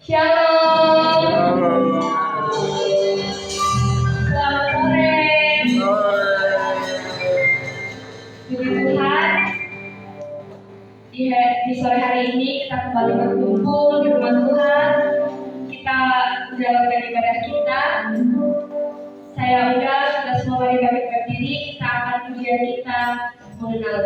Shalom. Selamat sore. Puji Tuhan, di sore hari ini kita kembali berkumpul di rumah Tuhan. Kita menjalankan ibadah kita. Saya undang kita semua mari kami berdiri. Kita akan pujian kita mengenal.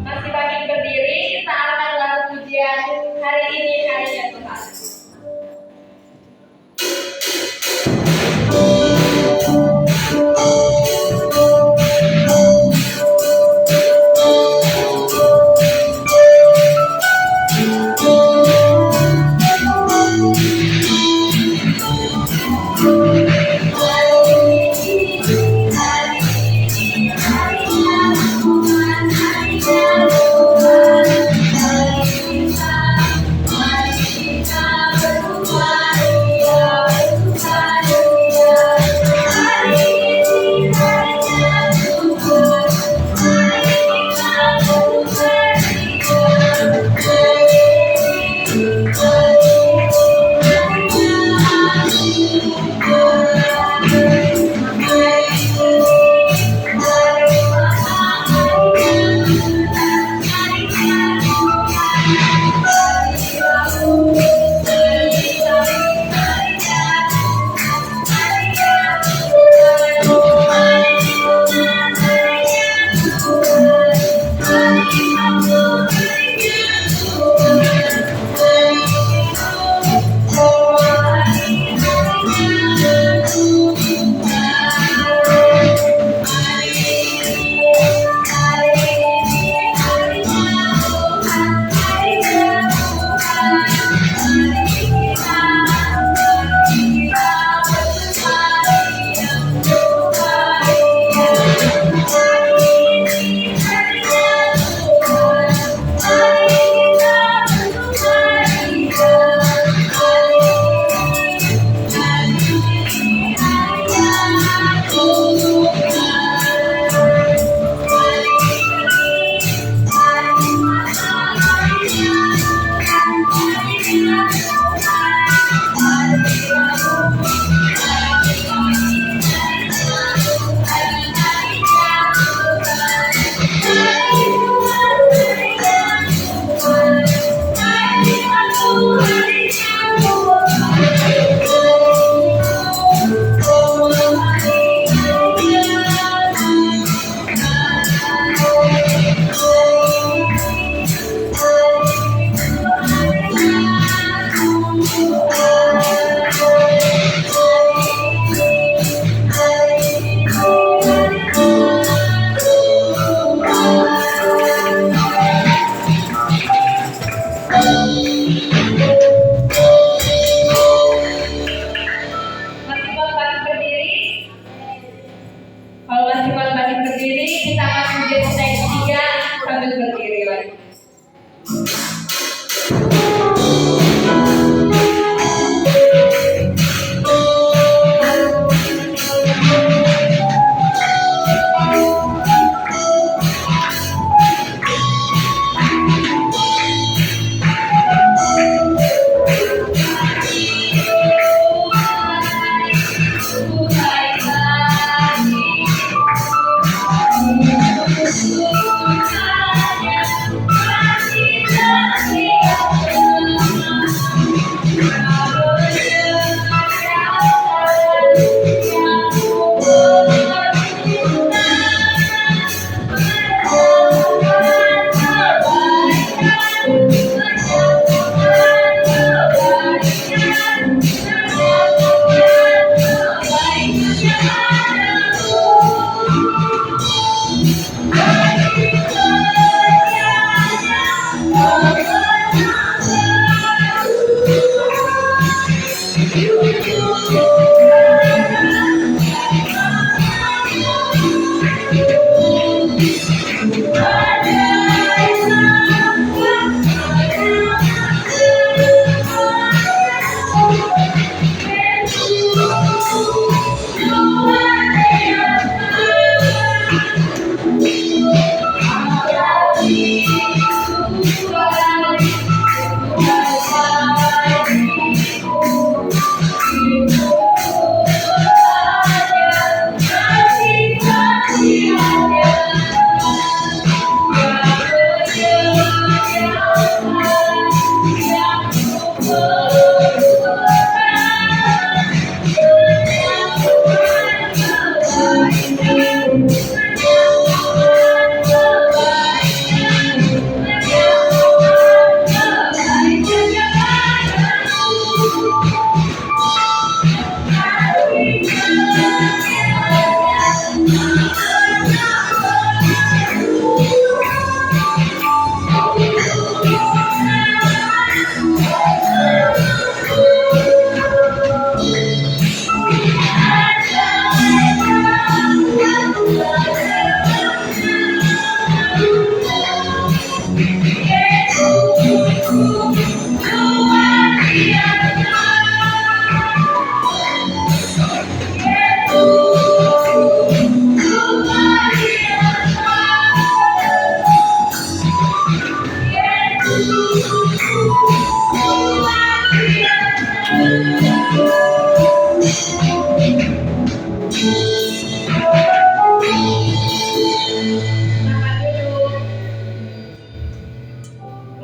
Masih bangkit berdiri, kita akan lakukan pujian hari ini harinya Tuhan.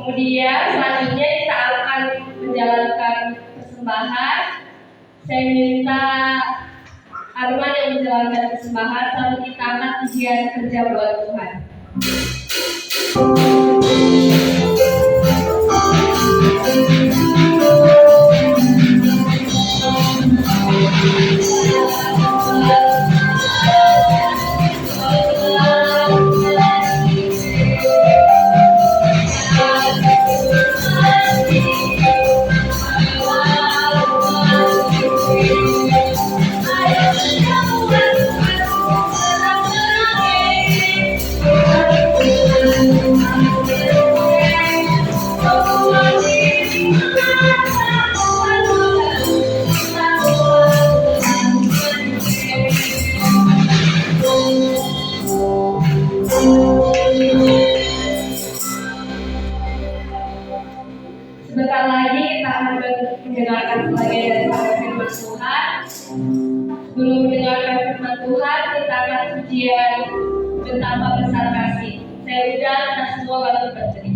Kemudian selanjutnya kita akan menjalankan persembahan. Saya minta Arman yang menjalankan persembahan, lalu kita akan ujian kerja buat Tuhan. Sebentar lagi kita akan mendengarkan sebagian dari firman Tuhan. Sebelum mendengarkan firman Tuhan, kita akan ujian betapa besar kasih. Saya undang kita semua lalu berdiri.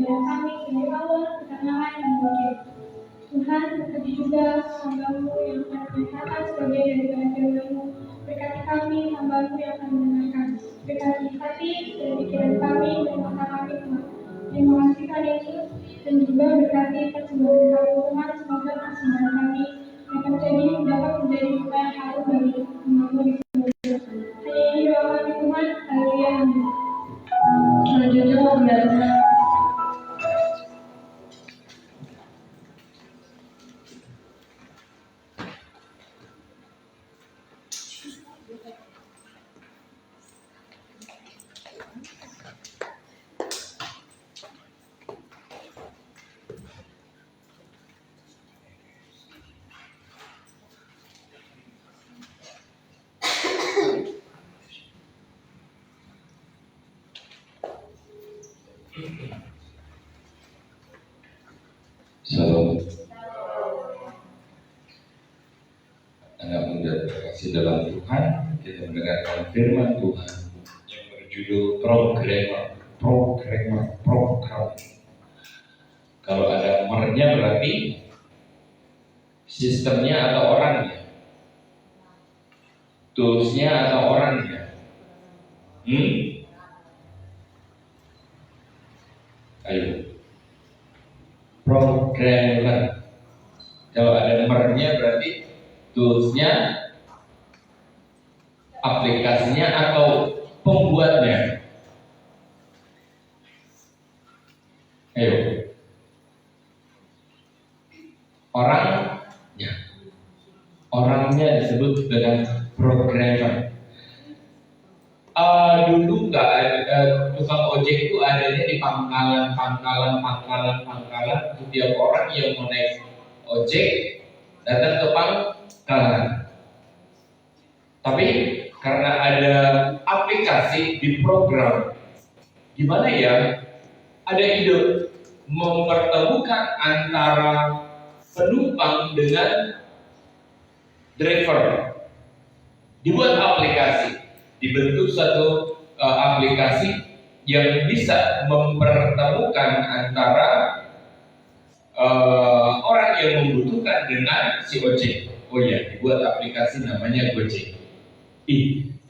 kemudian kami dari awal ketenangan yang berakhir. Tuhan, berkati juga hamba-Mu yang akan berkata sebagai daripada firman-Mu. Berkati kami hamba-Mu yang akan mendengarkan. Berkati hati dan pikiran kami dan mata kami Tuhan. Terima kasih Tuhan Yesus, dan juga berkati persembahan kami Tuhan, semoga persembahan kami dapat dapat menjadi buah yang harum bagi nama-Mu di surga. Hanya ini doa kami Tuhan, haleluya, amin. Selanjutnya mau mendatangkan Salam. Anak muda terkasih dalam Tuhan, kita mendengarkan firman Tuhan yang berjudul program. Kalau ada mernya berarti sistemnya atau orangnya, toolsnya atau orangnya. Ayo. Programmer. Kalau ada mernya berarti toolsnya, aplikasinya atau pembuatnya. Ayo. Orangnya disebut dengan programmer. Dulu nggak ada tukang ojek itu adanya di pangkalan. Setiap orang yang mau naik ojek datang ke pangkalan. Tapi karena ada aplikasi di program, gimana ya? Ada ide mempertemukan antara penumpang dengan driver. Dibuat aplikasi. Dibentuk satu aplikasi yang bisa mempertemukan antara orang yang membutuhkan dengan si ojek. Oh ya, dibuat aplikasi namanya Gojek.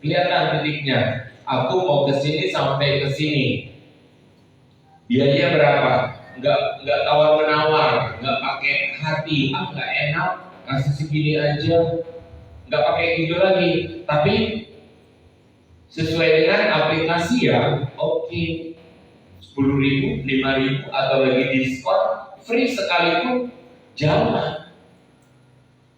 Kelihatan titiknya. Aku mau ke sini sampai ke sini. Biaya berapa? Nggak tawar menawar, nggak pakai hati. Nggak enak, kasih segini aja. Nggak pakai gitu lagi. Tapi sesuai dengan aplikasi ya, oke. 10.000, 5.000 atau lagi diskon, free sekalipun jangan.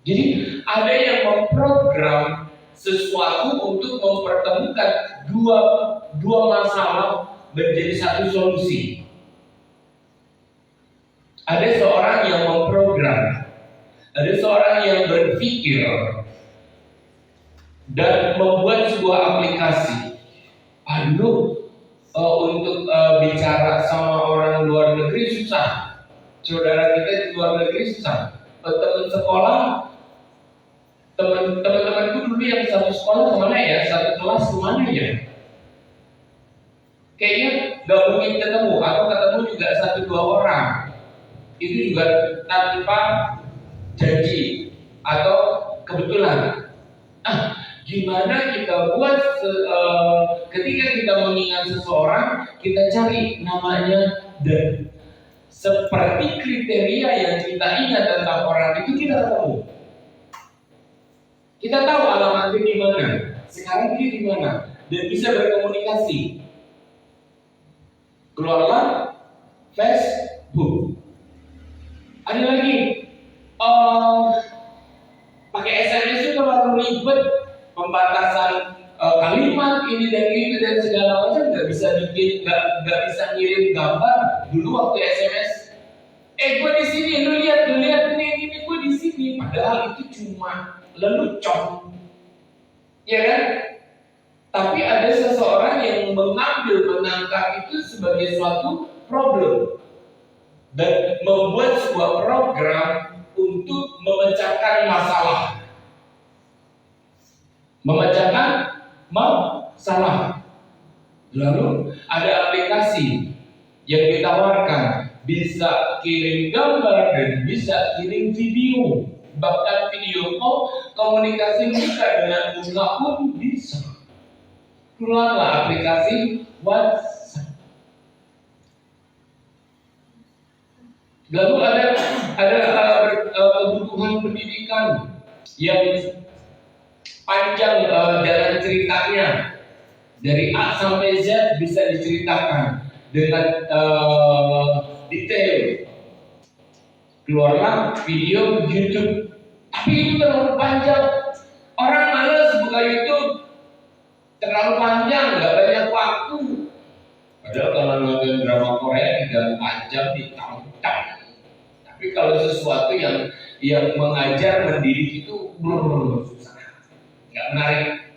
Jadi ada yang memprogram sesuatu untuk mempertemukan dua masalah menjadi satu solusi. Ada seorang yang memprogram, ada seorang yang berpikir dan membuat sebuah aplikasi. Untuk bicara sama orang luar negeri susah. Saudara kita di luar negeri susah. Teman sekolah, teman-temanku dulu yang satu sekolah kemana ya, satu kelas kemana ya? Kayaknya gak mungkin ketemu, atau ketemu juga 1-2 orang. Itu juga tanpa janji atau kebetulan. Gimana kita buat ketika kita mengingat seseorang, kita cari namanya dan seperti kriteria yang kita ingat tentang orang itu kita ketemu. Kita tahu alamatnya di mana, sekarang dia di mana, dan bisa berkomunikasi. Keluarlah Facebook. Ada lagi, pakai SMS itu terlalu ribet. Pembatasan kalimat ini dan itu dan segala macam, nggak bisa ngirim gambar. Dulu waktu SMS, gue di sini, lu lihat ini gue di sini. Padahal itu cuma lelucon, ya kan? Tapi ada seseorang yang menangkap itu sebagai suatu problem dan membuat sebuah program untuk memecahkan masalah. Lalu ada aplikasi yang ditawarkan. Bisa kirim gambar dan bisa kirim video. Bahkan video call, komunikasi kita dengan bunga pun bisa. Keluarlah aplikasi WhatsApp. Lalu ada kebutuhan pendidikan yang panjang jalan ceritanya, dari A sampai Z bisa diceritakan dengan detail. Keluarlah video YouTube, tapi itu terlalu panjang. Orang malas buka YouTube, terlalu panjang, nggak banyak waktu. Padahal kalau nonton drama Korea 3-4 jam ditonton. Tapi kalau sesuatu yang mengajar, mendidik itu susah, nggak menarik.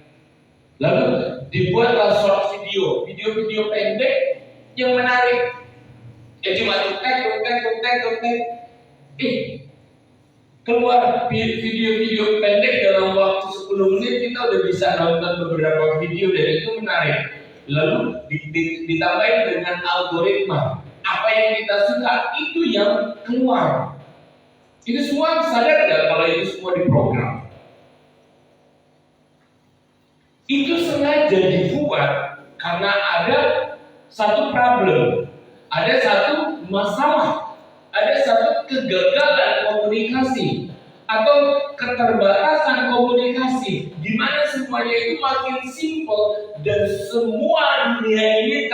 Lalu dibuatlah short video pendek yang menarik. Ya cuma tek. Keluar video pendek dalam waktu 10 menit kita udah bisa nonton beberapa video dan itu menarik. Lalu ditambahin dengan algoritma. Apa yang kita suka itu yang keluar. Itu semua sadar nggak kalau itu semua diprogram? Itu sengaja dibuat karena ada satu problem, ada satu masalah, ada satu kegagalan komunikasi atau keterbatasan komunikasi, di mana semuanya itu makin simpel dan semua dunia ini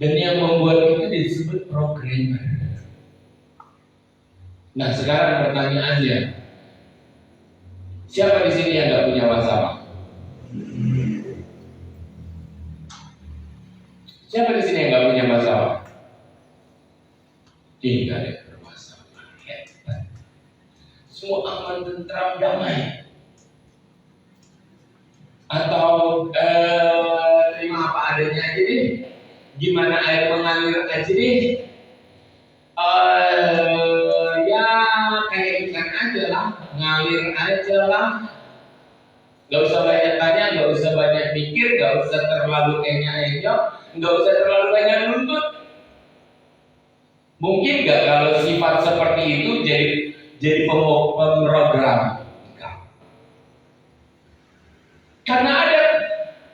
dan yang membuat itu disebut programmer. Nah sekarang pertanyaannya, siapa di sini yang nggak punya masalah? Siapa di sini yang nggak punya masalah? Tidak ada bermasalah. Hebat. Semua aman, tentram, damai. Atau terima apa adanya aja deh. Gimana air mengalir aja deh. Ya kayak ikan aja lah, ngalir aja lah. Gak usah banyak tanya, gak usah banyak mikir, gak usah terlalu enyok, gak usah terlalu banyak nuntut. Mungkin gak kalau sifat seperti itu jadi pemrogram? Karena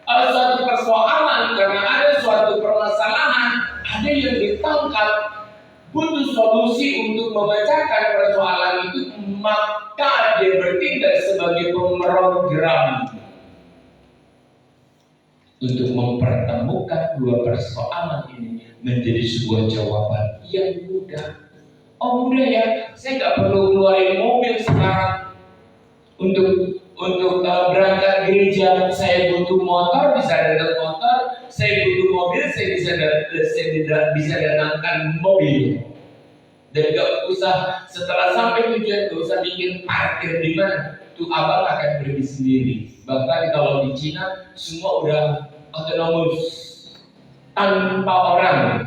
ada suatu persoalan, karena ada suatu permasalahan, ada yang ditangkap, butuh solusi untuk memecahkan persoalan itu, maka dia bertindak sebagai pemrogram untuk mempertemukan dua persoalan ini menjadi sebuah jawaban yang mudah. Oh mudah ya, saya nggak perlu keluarin mobil sekarang untuk berangkat gereja. Saya butuh motor, bisa datang motor. Saya butuh mobil, saya bisa datangkan mobil. Dan gak usah setelah sampai tujuan, gak usah bikin parkir di mana. Tuh abang akan pergi sendiri. Bahkan kalau di Cina semua udah otonomus tanpa orang.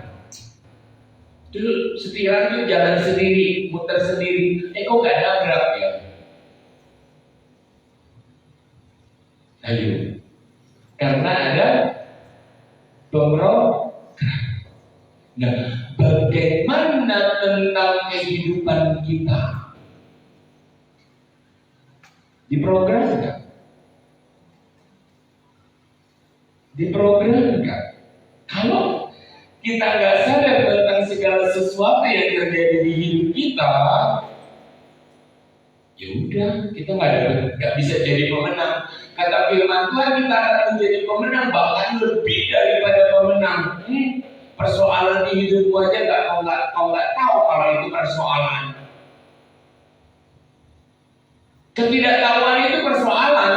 Dulu setiran itu jalan sendiri, muter sendiri. Kok gak nabrak ya? Ayo, karena ada pemrogram. Nah, bagaimana tentang kehidupan kita? Diprogram nggak? Diprogram nggak? Kalau kita nggak sadar tentang segala sesuatu yang terjadi di hidup kita, ya udah, kita nggak bisa jadi pemenang. Kata firman Tuhan, kita akan menjadi pemenang, bahkan lebih daripada pemenang. Persoalan di hidupmu aja kau nggak tahu kalau itu persoalan. Ketidaktahuan itu persoalan.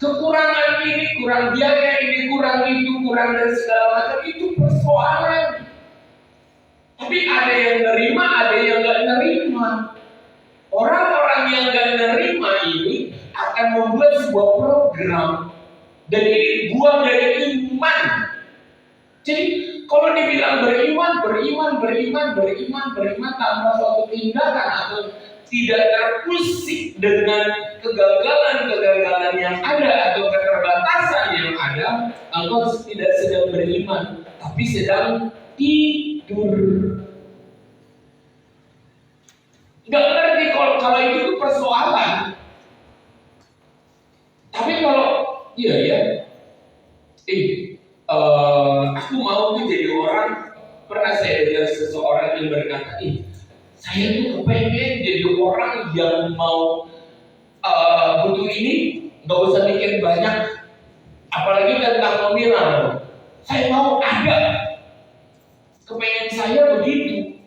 Kekurangan ini, kurang biaya ini, kurang itu, kurang dan segala macam itu persoalan. Tapi ada yang nerima, ada yang nggak nerima. Orang-orang yang nggak nerima ini akan membuat sebuah program, dan ini buah dari iman. Jadi kalau dibilang beriman tanpa suatu tindakan atau tidak terusik dengan kegagalan yang ada atau keterbatasan ada, engkau tidak sedang beriman, tapi sedang tidur. Nggak ngerti kalau itu tuh persoalan. Tapi kalau iya ya, aku mau tuh jadi orang. Pernah saya dengar seseorang yang berkata, saya tuh kepengen jadi orang yang mau butuh ini, nggak usah mikir banyak, apalagi tentang nominal. Saya mau ada, kepengen saya begitu.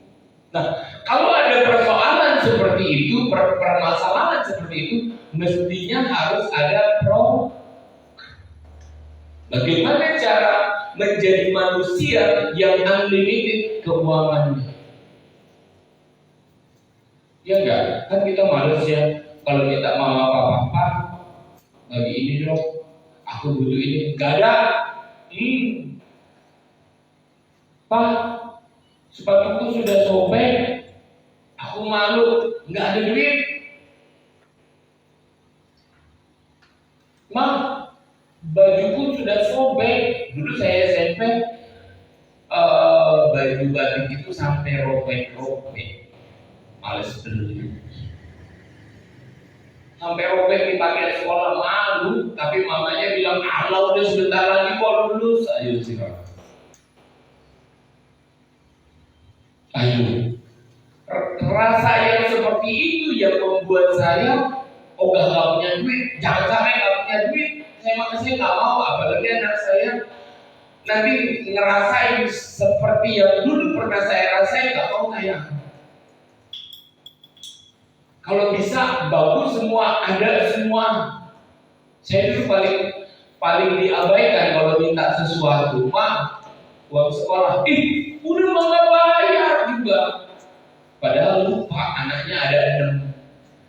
Nah, kalau ada persoalan seperti itu, permasalahan seperti itu, mestinya harus ada bagaimana cara menjadi manusia yang unlimited keuangannya. Ya enggak? Kan kita males ya, kalau kita mau apa-apa, bagi ini dong, aku butuh ini, enggak ada. Pak, sepatuku sudah sobek, aku malu, enggak ada duit. Ma, bajuku sudah sobek. Dulu saya SMP, baju batik itu sampai robek-robek, males beli. Sampai robek dipakai sekolah, malu. Tapi mamanya bilang, udah sebentar lagi kok lulus. Ayo sih, ayo. Rasa yang seperti itu yang membuat saya ogah gak punya duit. Jangan sampai gak punya duit. Saya makasih gak mau, apalagi anak saya nanti ngerasain seperti yang dulu pernah saya rasain, gak mau saya. Kalau bisa bagus semua, ada semua. Saya dulu paling diabaikan kalau minta sesuatu. Uang sekolah, udah mama bayar juga. Padahal lupa anaknya ada 6.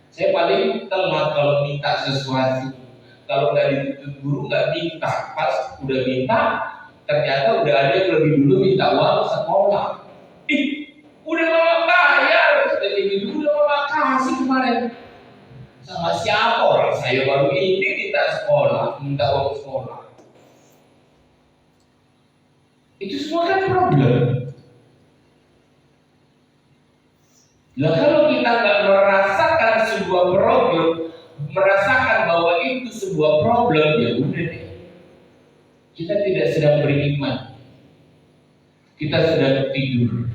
Saya paling telat kalau minta sesuatu. Kalau nggak dituntut guru nggak minta. Pas udah minta, ternyata udah ada yang lebih dulu minta uang sekolah. Udah mama bayar. Jadi udah mama kasih kemarin. Sama siapa orang saya baru ini minta sekolah, minta uang sekolah. Itu semua kan problem. Nah kalau kita nggak merasakan sebuah problem, merasakan bahwa itu sebuah problem, ya udah deh. Kita tidak sedang beriman. Kita sedang tidur.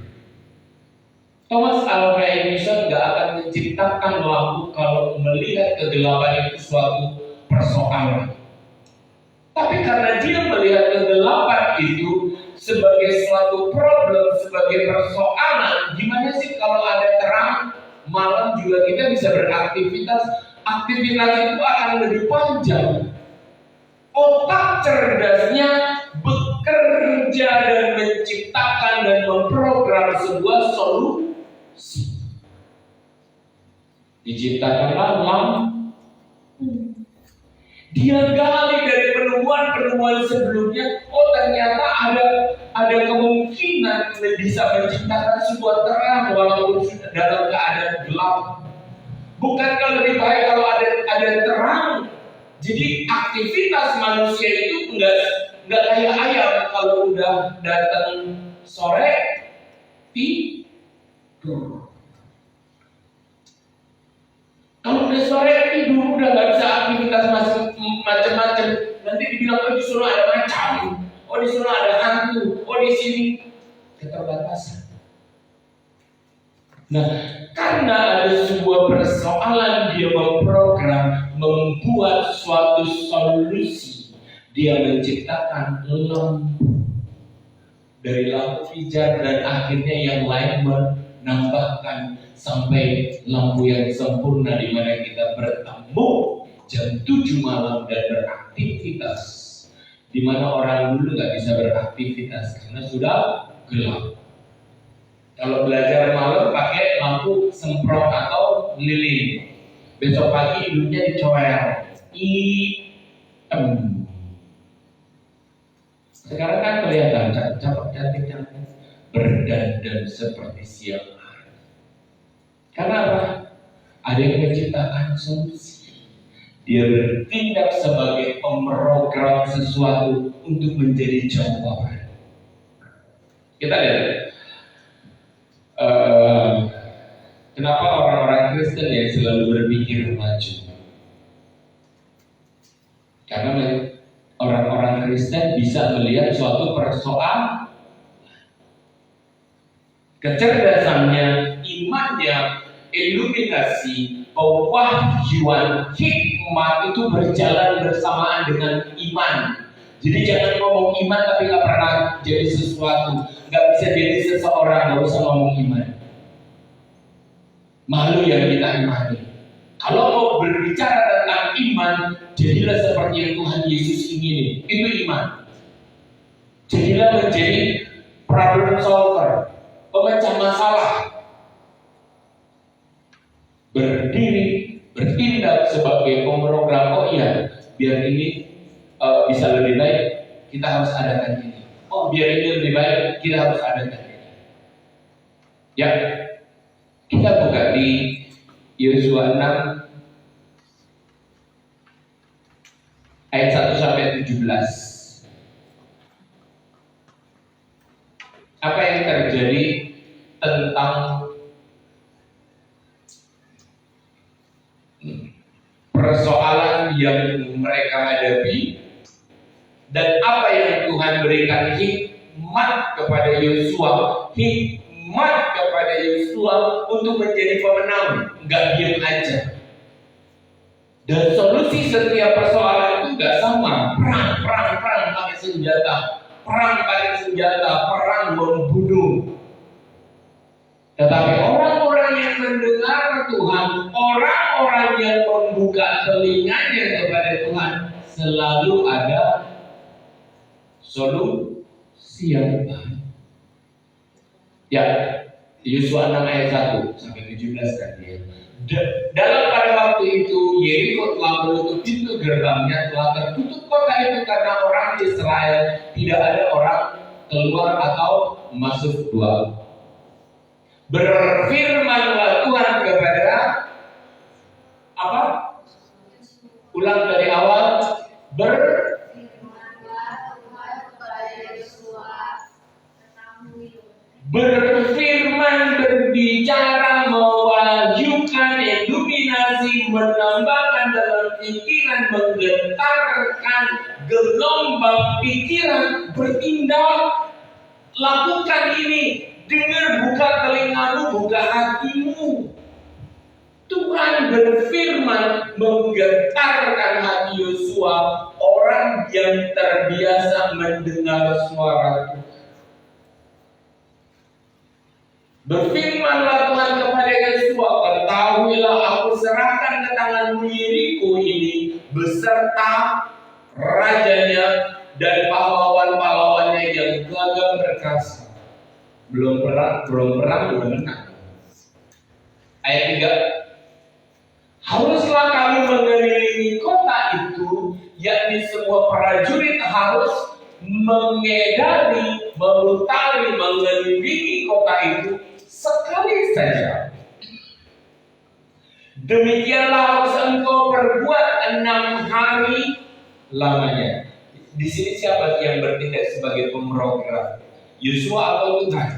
Thomas Alva Edison nggak akan menciptakan lampu kalau melihat kegelapan itu suatu persoalan. Tapi karena dia melihat kegelapan itu sebagai suatu problem, sebagai persoalan, gimana sih kalau ada terang, malam juga kita bisa beraktivitas. Aktivitas itu akan lebih panjang. Otak cerdasnya bekerja dan menciptakan dan memprogram sebuah solusi. Diciptakanlah lampu. Dia gali dari penemuan-penemuan sebelumnya. Oh ternyata ada kemungkinan bisa menciptakan sebuah terang walaupun sudah dalam keadaan gelap. Bukankah lebih baik kalau ada terang? Jadi aktivitas manusia itu enggak kayak ayam, kalau udah datang sore tidur. Kalau udah sore tidur udah nggak bisa aktivitas macam-macam. Nanti dibilang di sana ada macam, di sana ada hantu, di sini keterbatasan. Nah, karena ada sebuah persoalan, dia memprogram, membuat suatu solusi. Dia menciptakan lampu dari lampu pijar dan akhirnya yang lain menambahkan sampai lampu yang sempurna di mana kita bertemu jam 7 malam dan beraktivitas, di mana orang dulu nggak bisa beraktivitas karena sudah gelap. Kalau belajar malam pakai lampu semprot atau lilin, besok pagi hidupnya dicoel. Sekarang kan kelihatan cantik, berdandan seperti siang hari. Karena apa? Ada yang menciptakan solusi. Dia bertindak sebagai pemrogram sesuatu untuk menjadi jawaban. Kita lihat kenapa orang-orang Kristen yang selalu berpikir maju. Karena orang-orang Kristen bisa melihat suatu persoalan, kecerdasannya, imannya, iluminasi, pewahyuan, hikmat itu berjalan bersamaan dengan iman. Jadi jangan ngomong iman tapi gak pernah jadi sesuatu, gak bisa jadi seseorang, gak usah ngomong iman. Malu yang kita imani. Kalau mau berbicara tentang iman, jadilah seperti yang Tuhan Yesus ingini. Itu iman. Jadilah menjadi problem solver, pemecah masalah. Berdiri, bertindak sebagai pemrogram. Oh iya, biar ini bisa lebih baik, kita harus adakan ini. Oh, biar ini lebih baik, kita harus adakan ini. Ya, kita buka di Yosua 6 ayat 1 sampai 17. Apa yang terjadi tentang persoalan yang mereka hadapi dan apa yang Tuhan berikan hikmat kepada Yosua, hikmat kepada Yosua untuk menjadi pemenang, nggak diam aja. Dan solusi setiap persoalan itu nggak sama. Perang pakai senjata, perang membunuh. Tetapi orang-orang yang mendengar Tuhan, orang-orang yang membuka telinganya kepada Tuhan, selalu ada solusi yang baik. Ya, Yosua 6 ayat 1 sampai 17 tadi ya. Dalam pada waktu itu Yeriko telah menutup pintu gerbangnya, telah tertutup kota itu karena orang Israel, tidak ada orang keluar atau masuk keluar. Berfirmanlah Tuhan kepada apa? Ulang dari awal. Berfirman, berbicara, mewahyukan, iluminasi, menambahkan dalam pikiran, menggetarkan gelombang pikiran, bertindak, lakukan ini, dengar, buka telingamu, buka hatimu. Tuhan berfirman menggetarkan hati Yosua, orang yang terbiasa mendengar suara Tuhan. Berfirmanlah Tuhan kepada Yosua, ketahuilah aku serahkan ke tanganmu Yeriko ini beserta rajanya dan pahlawan-pahlawannya yang gagah perkasa. Belum perang, menang. Ayat 3. Haruslah kamu mengelilingi kota itu, yakni semua prajurit harus mengedari, memutari, mengelilingi kota itu sekali saja. Demikianlah harus engkau perbuat 6 hari lamanya. Di sini siapa yang bertindak sebagai pemrogram? Yosua atau Tuhan?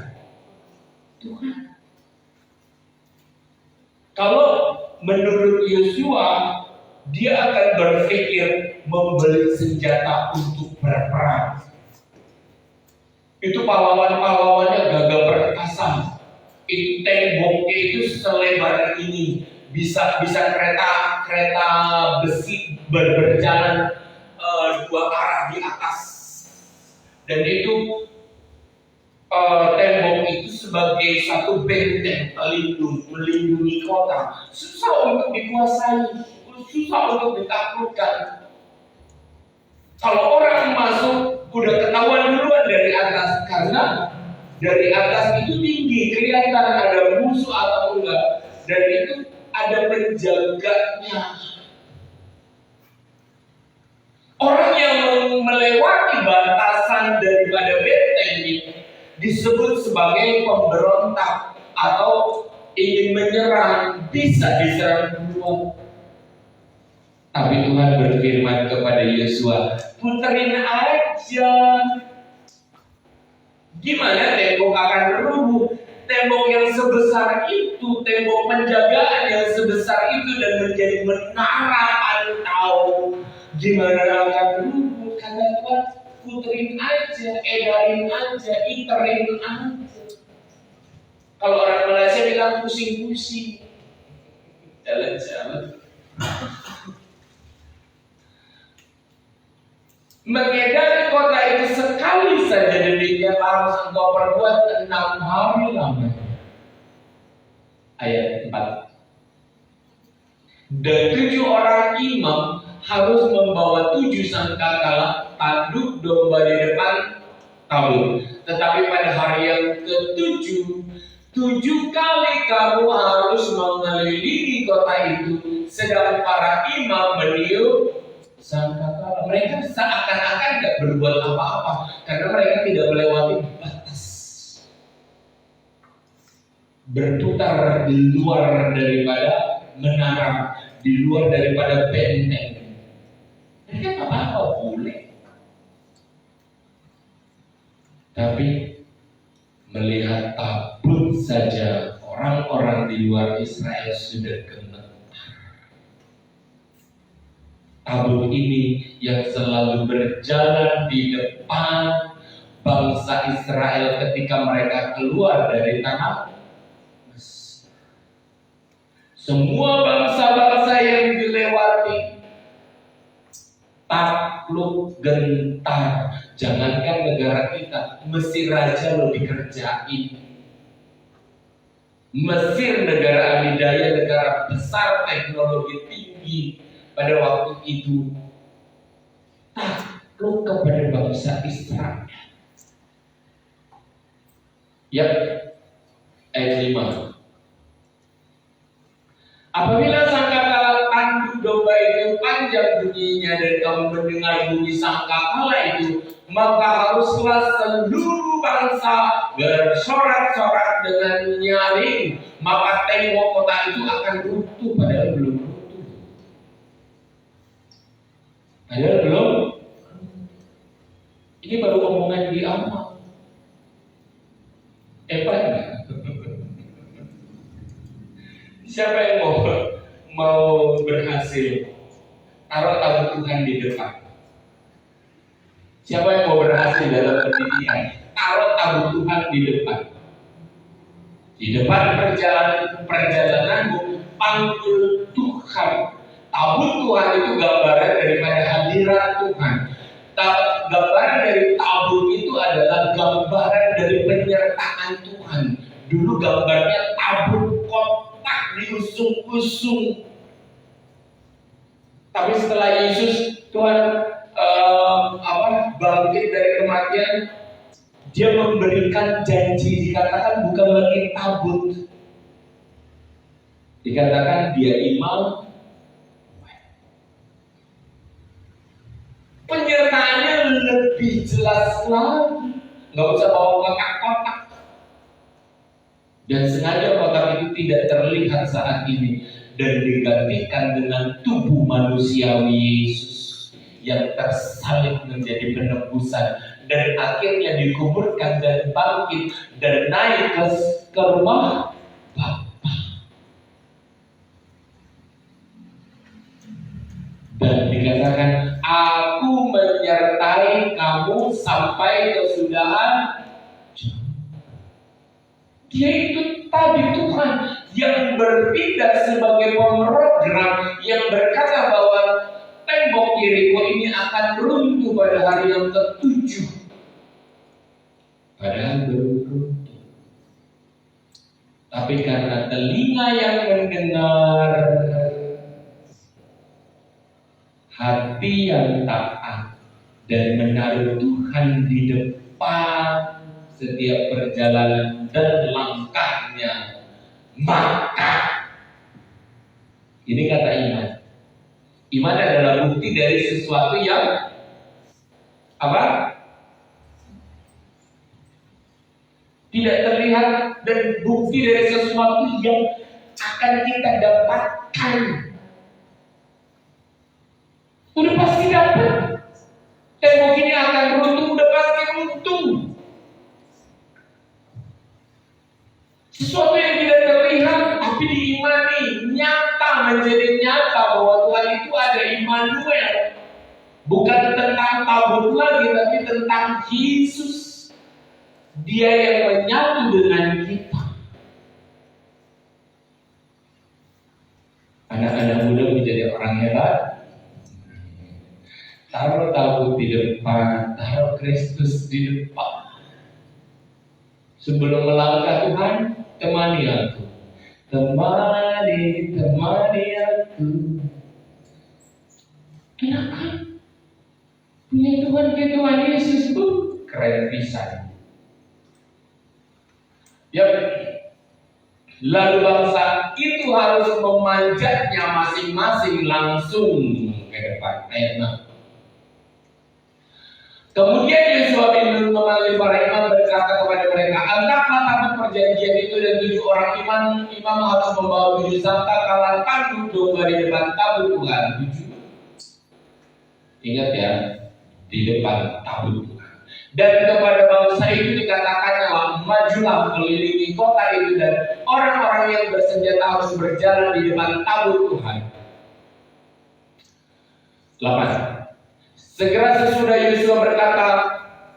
Tuhan. Kalau menurut Yosua, dia akan berpikir membeli senjata untuk berperang. Itu pahlawan-pahlawannya gagah perkasa. Itu temboknya itu selebar ini, bisa kereta besi berjalan 2 arah di atas. Dan itu tembok itu sebagai satu benteng pelindung, melindungi kota. Susah untuk dikuasai, susah untuk ditaklukkan. Kalau orang masuk udah ketahuan duluan dari atas, karena dari atas itu tinggi, kelihatan ada musuh atau enggak, dan itu ada penjaganya. Orang yang melewati batasan daripada benteng ini disebut sebagai pemberontak atau ingin menyerang, bisa diserang duluan. Tapi Tuhan berfirman kepada Yosua, puterin aja. Gimana tembok akan rubuh? Tembok yang sebesar itu, tembok penjagaan yang sebesar itu dan menjadi menara pantau, gimana akan rubuh? Kata Tuhan, puterin aja, edarin aja, iterin aja. Kalau orang Malaysia bilang pusing-pusing, jalan-jalan. Mengedari kota itu sekali saja demikian harus engkau perbuat 6 hari lamanya. Ayat 4. Dan 7 orang imam harus membawa 7 sangkakala tanduk domba di depan tabur. Tetapi pada hari yang ke-7, 7 kali kamu harus mengelilingi kota itu, sedang para imam meniup sangkakala. Mereka seakan-akan tidak berbuat apa-apa karena mereka tidak melewati batas. Berputar di luar daripada menara, di luar daripada benteng. Mereka tak apa-apa boleh. Tapi melihat tabut saja orang-orang di luar Israel sudah gemetar. Tabut ini yang selalu berjalan di depan bangsa Israel ketika mereka keluar dari tanah Mesir. Semua bangsa-bangsa yang dilewati takluk gentar. Jangankan negara kita, Mesir aja lo dikerjain. Mesir negara adidaya, negara besar, teknologi tinggi. Pada waktu itu takluk kepada bangsa Israel. Ya, ayat 5. Apabila sangkakala tanduk domba itu panjang bunyinya dan kamu mendengar bunyi sangkakala itu, maka haruslah seluruh bangsa bersorak-sorak dengan nyaring, maka tembok kota itu akan runtuh. Padahal belum runtuh. Ini baru omongan di amal. Enggak? Siapa yang mau berhasil? Taruh tabut Tuhan di depan. Siapa yang mau berhasil dalam pendidikan? Taruh tabut Tuhan di depan. Di depan perjalananmu, panggil Tuhan. Tabut Tuhan itu gambaran daripada hadirat Tuhan. Gambaran dari tabut itu adalah gambaran dari penyertaan Tuhan. Dulu gambarnya tabut kotak diusung-usung. Tapi setelah Yesus Tuhan bangkit dari kematian, Dia memberikan janji, dikatakan bukan lagi tabut, dikatakan Dia imam. Penyertaannya lebih jelas lagi, nggak usah bawa kotak-kotak. Dan sengaja kotak itu tidak terlihat saat ini dan digantikan dengan tubuh manusiawi Yesus yang tersalib menjadi penebusan dan akhirnya dikuburkan dan bangkit dan naik ke rumah Bapa. Dan dikatakan, aku menyertai kamu sampai kesudahan. Dia itu tadi Tuhan yang bertindak sebagai pemrogram, yang berkata bahwa tembok Yeriko ini akan runtuh pada hari yang ke-7. Padahal belum runtuh. Tapi karena telinga yang mendengar, hati yang taat, dan menaruh Tuhan di depan setiap perjalanan dan langkahnya, maka ini kata iman. Iman adalah bukti dari sesuatu yang apa? Tidak terlihat, dan bukti dari sesuatu yang akan kita dapatkan. Sesuatu yang tidak terlihat tapi diimani, nyata, menjadi nyata bahwa Tuhan itu ada, Immanuel. Bukan tentang tabut lagi, tapi tentang Yesus. Dia yang menyatu dengan kita. Anak-anak muda menjadi orang hebat. Taruh tabut di depan, taruh Kristus di depan. Sebelum melangkah Tuhan, temani aku. Temani aku. Kenapa? Punya Tuhan kayak Tuhan Yesus tuh keren pisan. Yap. Lalu bangsa itu harus memanjatnya masing-masing langsung ke depan. Ayat 6. Kemudian Yosua bin Nun memanggil para imam berkata kepada mereka, angkatlah tabut perjanjian itu dan 7 orang imam harus membawa 7 sangkakala tanduk domba di depan tabut Tuhan. 7. Ingat ya, di depan tabut Tuhan. Dan kepada bangsa itu dikatakannya, majulah kelilingi kota itu dan orang-orang yang bersenjata harus berjalan di depan tabut Tuhan. 8. Segera sesudah Yosua berkata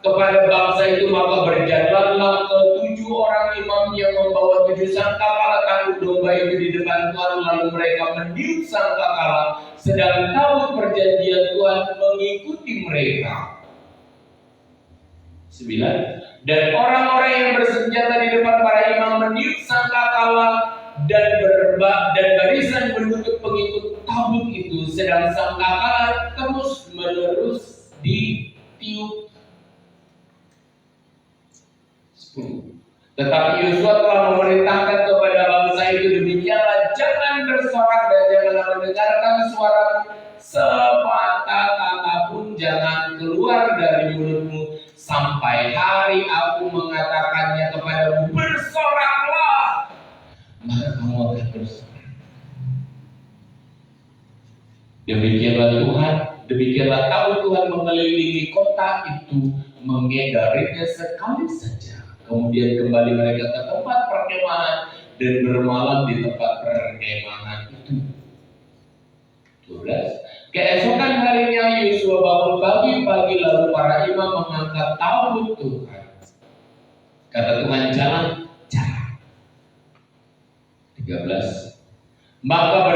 kepada bangsa itu, maka berjalanlah ke 7 orang imam yang membawa 7 sangkakala tanduk domba itu di depan Tuhan, lalu mereka meniup sangkakala, sedang tabut perjanjian Tuhan mengikuti mereka. 9. Dan orang-orang yang bersenjata di depan para imam meniup sangkakala dan barisan menutup pengikut tabut itu, sedang sangkakala terus menerus ditiup. 10. Tetapi Yosua telah memerintahkan kepada bangsa itu, demikianlah jangan bersorak dan janganlah mendengarkan suara sepatah kata pun jangan keluar dari mulutmu sampai hari aku mengatakannya kepadamu, bersoraklah, maka kamu akan bersorak. Demikianlah Tuhan, demikianlah tabut Tuhan mengelilingi kota itu, mengedarinya sekali saja. Kemudian kembali mereka ke tempat perkemahan dan bermalam di tempat perkemahan itu. 12. Keesokan harinya Yosua bangun pagi-pagi, lalu para imam mengangkat tabut Tuhan. Kata Tuhan, jalan. 13. Maka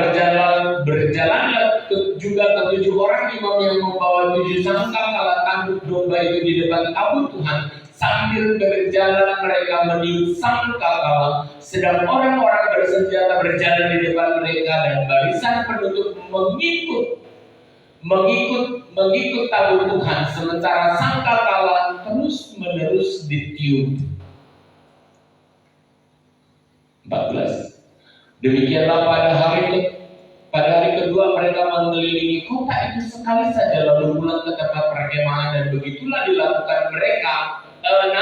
berjalanlah juga ke 7 orang imam yang membawa 7 sangkakala tanduk domba itu di depan tabut Tuhan. Sambil berjalan mereka meniup sangkakala, sedang orang-orang bersenjata berjalan di depan mereka dan barisan penutup mengikut tabut Tuhan, sementara sangkakala terus menerus ditiup. 14. Demikianlah pada hari kedua mereka mengelilingi kota itu sekali saja, lalu pulang ke tempat perkemahan, dan begitulah dilakukan mereka. 6.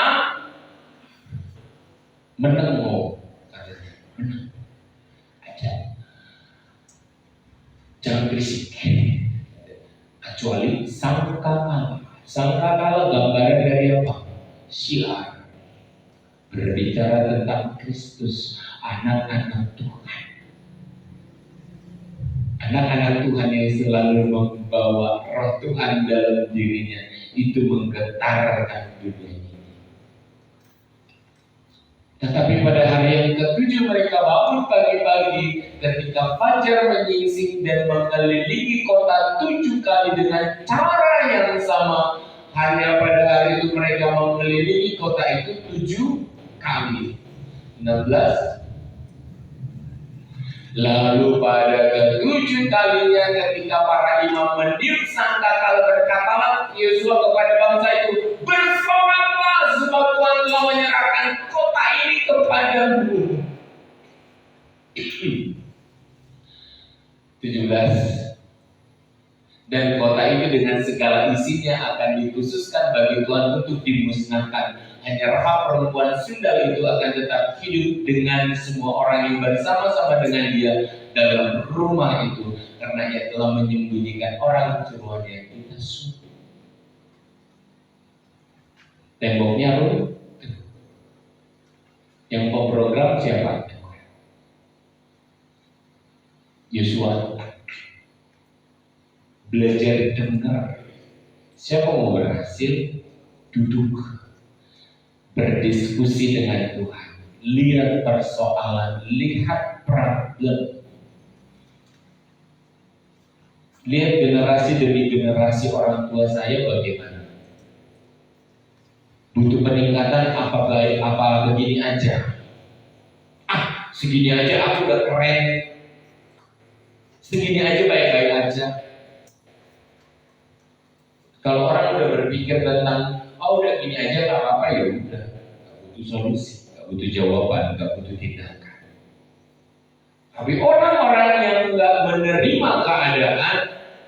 Menengok, katanya, menang aja, jangan berisik, kecuali sangkakala. Sangkakala gambaran dari apa? Siar, berbicara tentang Kristus, anak-anak Tuhan. Anak-anak Tuhan yang selalu membawa roh Tuhan dalam dirinya, itu menggetarkan dunia ini. Tetapi pada hari yang ke-7 mereka bangun pagi-pagi ketika fajar menyingsing dan mengelilingi kota 7 kali dengan cara yang sama. Hanya pada hari itu mereka mengelilingi kota itu 7 kali. 16. Lalu pada ke-7 kalinya ketika para imam meniup sangkakala, berkatalah Yosua kepada bangsa itu, bersoraklah sebab Tuhan telah menyerahkan kota ini kepadamu. 17. Dan kota itu dengan segala isinya akan dikhususkan bagi Tuhan untuk dimusnahkan. Hanya Rahab perempuan sundal itu akan tetap hidup dengan semua orang yang bersama-sama dengan dia dalam rumah itu, karena ia telah menyembunyikan orang suruhannya kita suruh. Temboknya runtuh. Yang pemprogram siapa? Yosua. Belajar dengar. Siapa mau berhasil? Duduk, berdiskusi dengan Tuhan, lihat persoalan, lihat problem, lihat generasi demi generasi orang tua saya bagaimana. Butuh peningkatan apa baik, apa begini aja. Segini aja aku udah keren. Segini aja baik-baik aja. Kalau orang udah berpikir tentang udah gini aja gak apa-apa, ya udah, gak butuh solusi, gak butuh jawaban, gak butuh tindakan. Tapi orang-orang yang gak menerima keadaan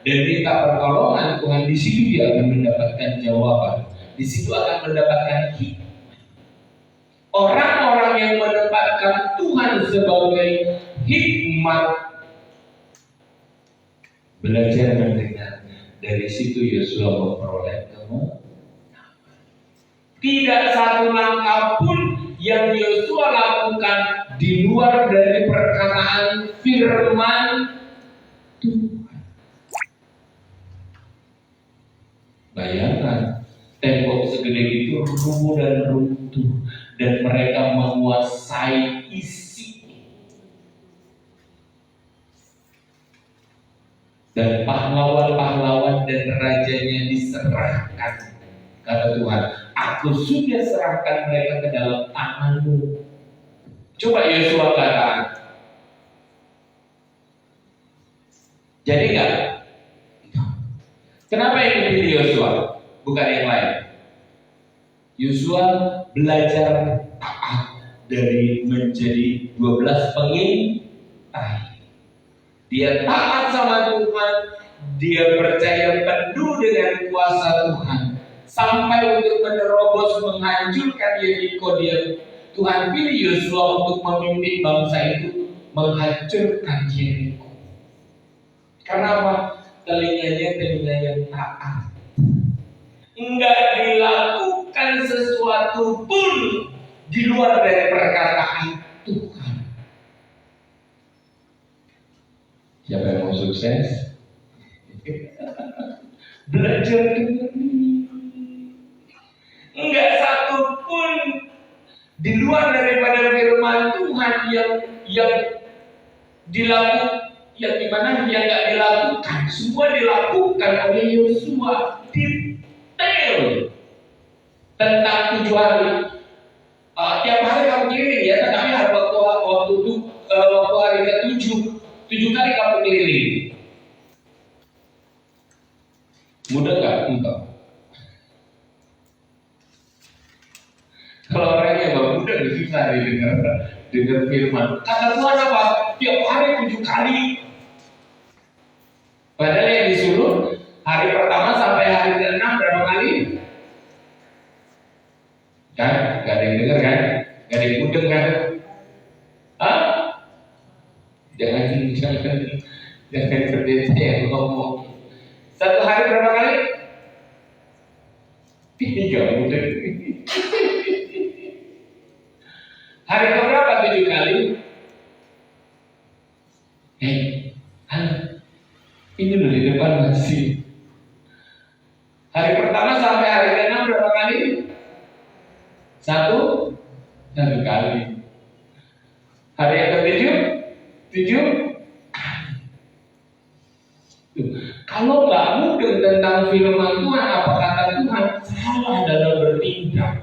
dan minta pertolongan Tuhan, di situ dia akan mendapatkan jawaban, di situ akan mendapatkan hikmah. Orang-orang yang menempatkan Tuhan sebagai hikmat, belajar mendengar. Dari situ Yosua memperoleh kemenangan. Tidak satu langkah pun yang Yosua lakukan di luar dari perkataan firman Tuhan. Bayangkan, tembok segede itu rubuh dan runtuh, dan mereka menguasai isi. Dan pahlawan-pahlawan dan rajanya diserahkan. Kata Tuhan, aku sudah serahkan mereka ke dalam tanganmu. Coba Yosua katakan, jadi enggak? Kenapa yang dipilih Yosua, bukan yang lain? Yosua belajar taat dari menjadi 12 pengintai. Dia taat sama Tuhan, dia percaya penuh dengan kuasa Tuhan, sampai untuk menerobos menghancurkan Yeriko. Tuhan pilih Yosua untuk memimpin bangsa itu menghancurkan Yeriko. Karena apa? Telinganya yang taat. Enggak dilakukan sesuatu pun di luar dari perkataan Tuhan. Siapa yang mau sukses? Belajar dengan ini. Enggak satu pun di luar daripada firman Tuhan yang dilakukan, yang dimana yang nggak dilakukan, semua dilakukan oleh Yosua detail tentang 7 hari. Tiap hari kamu keliling ya, tetapi waktu hari ke-7 kali kamu keliling. Mudah nggak? Enggak. Kalau orangnya nggak mudah, susah dengar firman. Kata Tuhan apa? Tiap hari 7 kali. Padahal yang disuruh hari pertama sampai hari ke-6 berapa kali? Kan? Gak ada yang dengar kan? Gak ada yang mudeng kan? Jangan seperti saya ngomong. 1 hari berapa kali? 3 mudeng. Hari keberapa 7 kali? Ini loh di depan masih. Hari pertama sampai hari ke-6 berapa kali? 1 kali. Hari yang ke-7 Kalau nggak mudeng tentang firman Tuhan, apa kata Tuhan, salah dalam bertindak.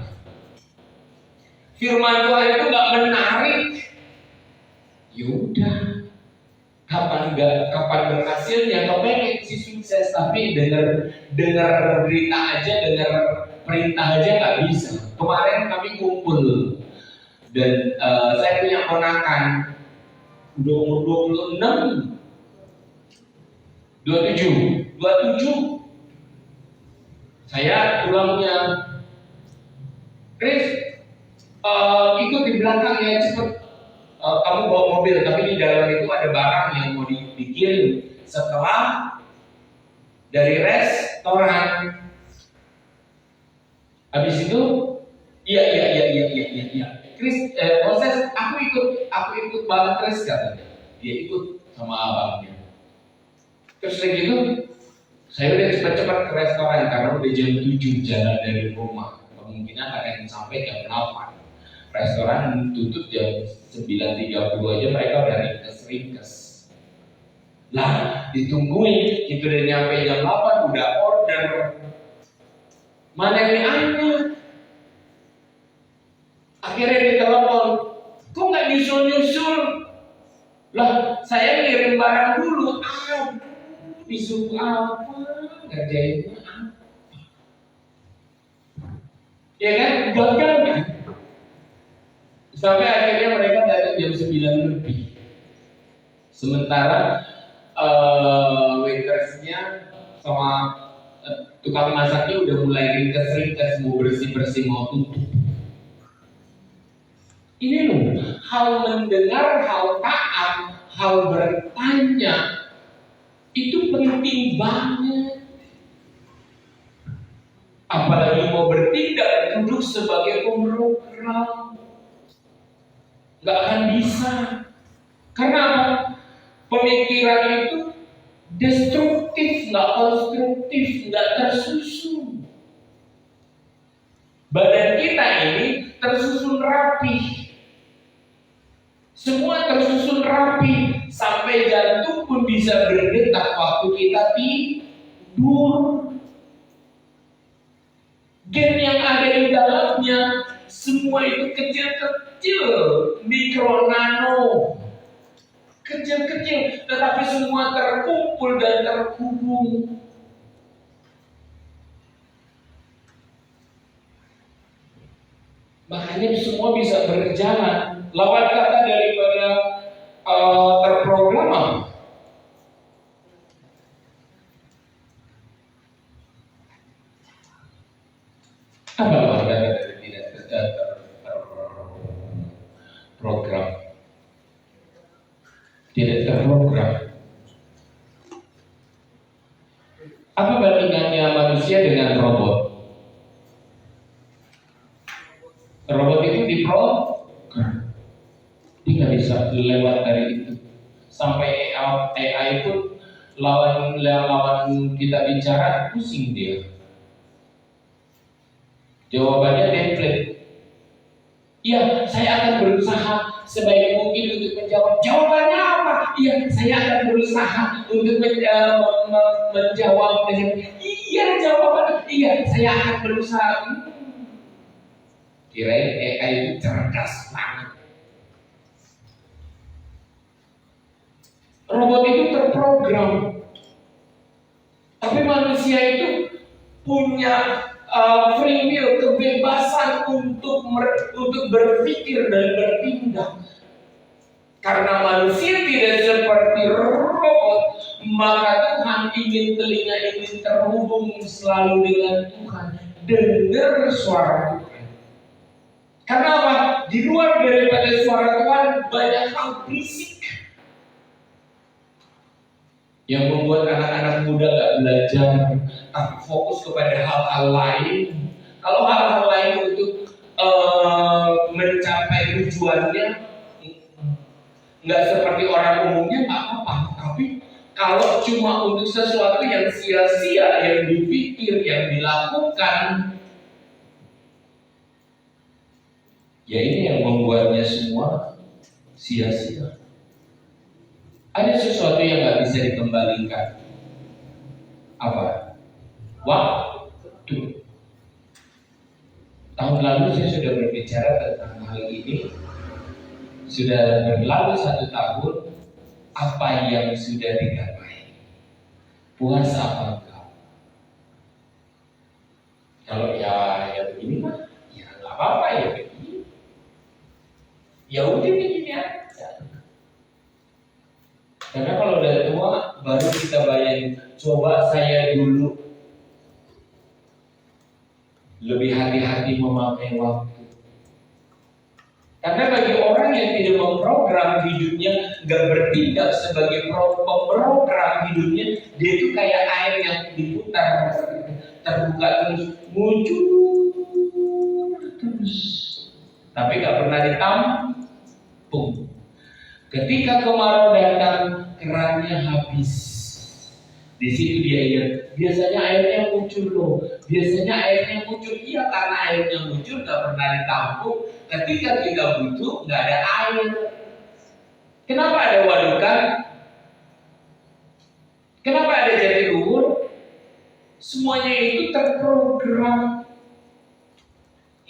Firman Tuhan itu nggak menarik. Yaudah, kapan berhasilnya, kepengen si sukses, tapi dengar berita aja, dengar perintah aja nggak bisa. Kemarin kami kumpul dan saya punya ponakan udah umur 26, 27. Saya pulangnya, Chris, ikut di belakang ya, cepet. Kamu bawa mobil, tapi di dalam itu ada barang yang mau dikirim setelah dari restoran. Habis itu, iya. Chris, aku ikut Bantres katanya. Dia ikut sama abangnya. Terus kayak gitu, saya udah cepat-cepat ke restoran karena udah jam 7 jalan dari rumah. Kemungkinan akan sampai jam 8. Restoran tutup jam 9.30 aja, mereka udah ringkes. Lah, ditungguin, itu udah nyampe jam 8, udah order. Mana yang diambil? Akhirnya ditelepon, kok nggak nyusul? Lah, saya ngirim barang dulu. Disuruh apa? Ngerjainnya apa? Ya kan? Gagal kan? Sampai akhirnya mereka datang jam 9 lebih. Sementara waitersnya sama tukang masaknya udah mulai ringkes, mau bersih-bersih, mau tutup. Ini loh, hal mendengar, hal taat, hal bertanya, itu penting banget. Apalagi mau bertindak, duduk sebagai pemrogram. Gak akan bisa. Karena apa? Pemikiran itu destruktif, gak konstruktif, gak tersusun. Badan kita ini tersusun rapi. Semua tersusun rapi, sampai jantung pun bisa berdetak waktu kita tidur. Gen yang ada di dalamnya, semua itu kecil-kecil, mikro nano, kecil-kecil, tetapi semua terkumpul dan terhubung. Makanya semua bisa berjalan. Lawan kata daripada terprogram apa lawan kata dari tidak terprogram? Tidak terprogram. Apa bandingannya manusia dengan robot? Robot itu diprogram. Dia nggak bisa lewat dari itu. Sampai AI pun lawan kita bicara, pusing dia. Jawabannya template. Iya, saya akan berusaha sebaik mungkin untuk menjawab. Jawabannya apa? Iya, saya akan berusaha untuk menjawab dengan iya jawabannya. Iya, saya akan berusaha. Kirain AI itu cerdas banget. Robot itu terprogram, tapi manusia itu punya free will, kebebasan untuk berpikir dan bertindak. Karena manusia tidak seperti robot, maka Tuhan ingin telinga ini terhubung selalu dengan Tuhan, dengar suara Tuhan. Karena apa? Di luar daripada suara Tuhan banyak hal berisik yang membuat anak-anak muda gak belajar, tapi fokus kepada hal-hal lain. Kalau hal-hal lain untuk mencapai tujuannya nggak seperti orang umumnya nggak apa-apa. Tapi kalau cuma untuk sesuatu yang sia-sia, yang dipikir, yang dilakukan, ya ini yang membuatnya semua sia-sia. Ada sesuatu yang nggak bisa dikembalikan. Apa? Waktu. Tahun lalu saya sudah berbicara tentang hal ini. Sudah berlalu 1 tahun. Apa yang sudah digapai? Puas apa enggak? Kalau ya begini mah, ya nggak apa-apa ya begini. Ya udah begini aja. Karena kalau udah tua, baru kita bayangin. Coba saya dulu lebih hati-hati memakai waktu. Karena bagi orang yang tidak memprogram hidupnya, nggak bertindak sebagai pemrogram hidupnya, dia itu kayak air yang diputar, terbuka terus, muncul terus, tapi nggak pernah ditampung. Pung. Ketika kemarau datang, kerannya habis. Di situ dia ingat, biasanya airnya muncul loh. Biasanya airnya muncul, iya karena airnya muncul gak pernah ditampung. Ketika kita butuh, gak ada air. Kenapa ada wadukan? Kenapa ada jatiluhur? Semuanya itu terprogram,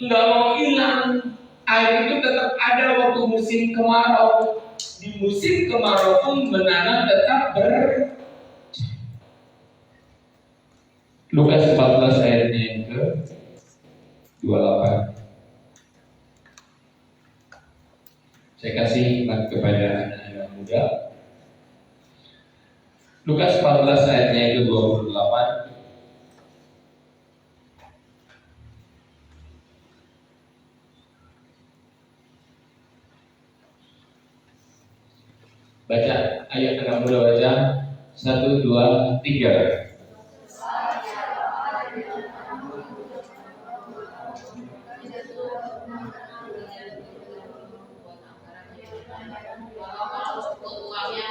nggak mau hilang. Air itu tetap ada waktu musim kemarau. Di musim kemarau pun menanam tetap Lukas 14 ayatnya yang ke 28. Saya kasih kepada anak-anak muda. Lukas 14 ayatnya yang ke 28. Baca, ayat anak muda baca. 1, 2, 3.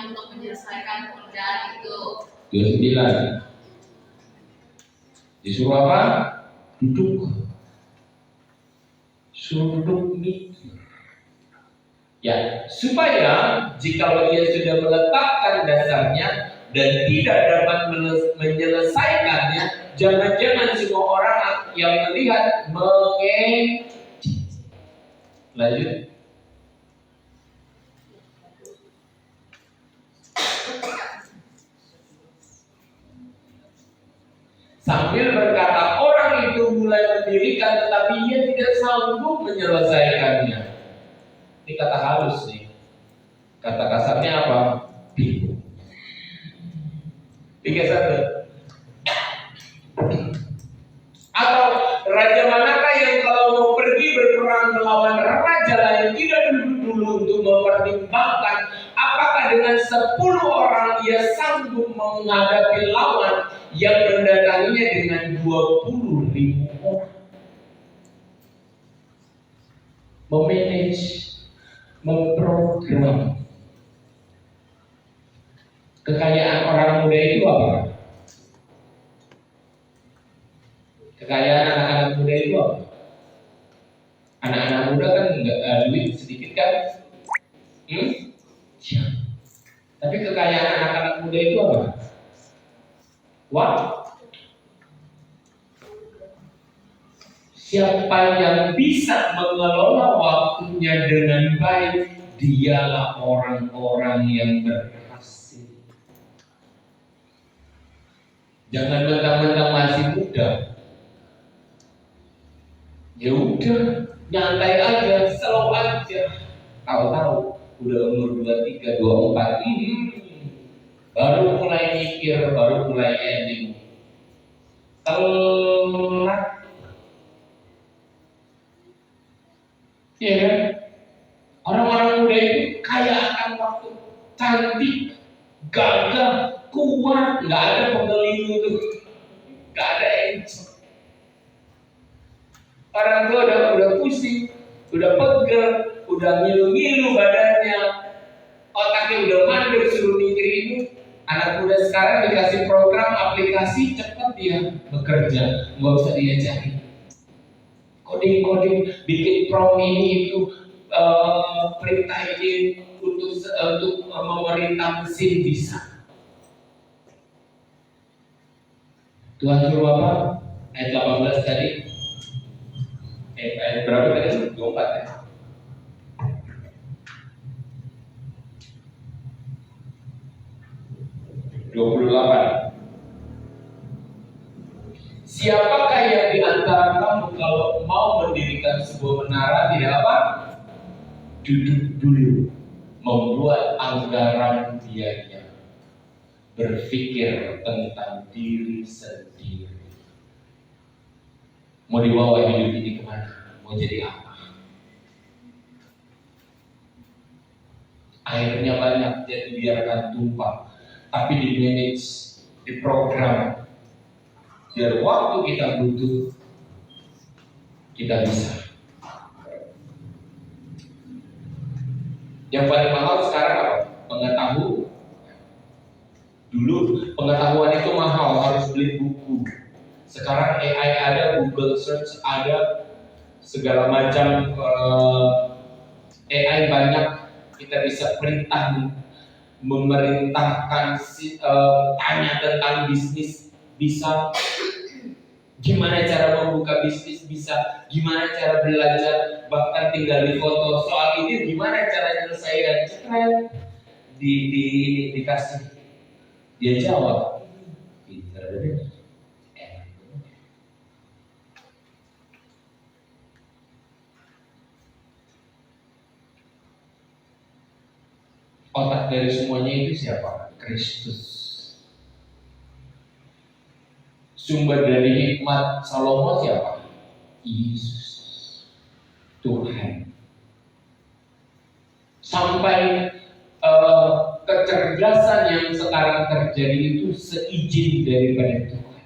Untuk menyelesaikan pekerjaan itu. 29. Disuruh apa? Duduk. Suruh duduk mikir. Ya, supaya jikalau dia sudah meletakkan dasarnya dan tidak dapat menyelesaikannya, jangan-jangan semua orang yang melihat lanjut. Sambil berkata, orang itu mulai mendirikan tetapi ia tidak sanggup menyelesaikannya. Ini kata halus nih. Kata kasarnya apa? Bingung. 31. Atau raja manakah yang kalau mau pergi berperang melawan raja lain tidak duduk dulu untuk mempertimbangkan apakah dengan 10 orang ia sanggup menghadapi lawan yang mendatanginya dengan 20.000 orang. Memanage, memprogram. Kekayaan orang muda itu apa? Kekayaan anak-anak muda itu apa? Anak-anak muda kan duit sedikit kan? Ya. Tapi kekayaan anak-anak muda itu apa? Siapa yang bisa mengelola waktunya dengan baik, dialah orang-orang yang berhasil. Jangan mentang-mentang masih muda, ya udah nyantai aja, slow aja. Tahu-tahu udah umur 23, 24, baru mulai mikir, baru mulai ending. Telat. Iya kan? Orang-orang muda itu kaya akan waktu, cantik, gagah, kuat, nggak ada pengeliru itu, nggak ada encok. Orang tua udah pusing, udah pegel, udah ngilu-ngilu badannya, otaknya udah mandek suruh mikir itu. Anak muda sekarang dikasih program aplikasi cepat dia bekerja, nggak usah dia cari. Coding, bikin prompt ini itu, perintah ini untuk memerintah mesin bisa. Tuhan suruh apa? Ayat 18 tadi. Ayat berapa tadi? 24 ya. Siapakah yang di antara kamu kalau mau mendirikan sebuah menara tidak apa? Duduk dulu, membuat anggaran biaya, berpikir tentang diri sendiri. Mau dibawa hidup ini kemana? Mau jadi apa? Airnya banyak, jadi biarkan tumpah, tapi di manage, di program. Biar waktu kita butuh, kita bisa. Yang paling mahal sekarang apa? Pengetahuan. Dulu pengetahuan itu mahal, harus beli buku. Sekarang AI ada, Google Search ada, segala macam AI banyak. Kita bisa perintah, memerintahkan, tanya tentang bisnis bisa, gimana cara membuka bisnis bisa, gimana cara belajar, bahkan tinggal di foto soal ini gimana cara menyelesaikan, cekrek dikasih, dia jawab, pintar deh. Otak dari semuanya itu siapa? Kristus. Sumber dari hikmat Salomo siapa? Yesus, Tuhan. Sampai kecerdasan yang sekarang terjadi itu seizin daripada Tuhan.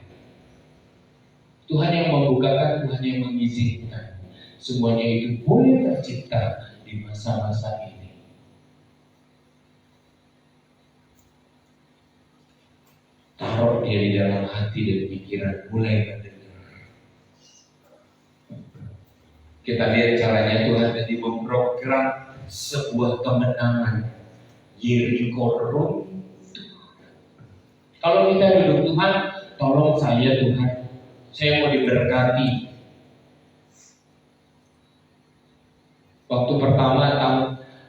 Tuhan yang membukakan, Tuhan yang mengizinkan. Semuanya itu boleh tercipta di masa-masa ini. Taruh dia di dalam hati dan pikiran, mulai mendengar. Kita lihat caranya Tuhan tadi memprogram sebuah kemenangan. Yeriko runtuh. Kalau kita duduk, Tuhan, tolong saya Tuhan, saya mau diberkati. Waktu pertama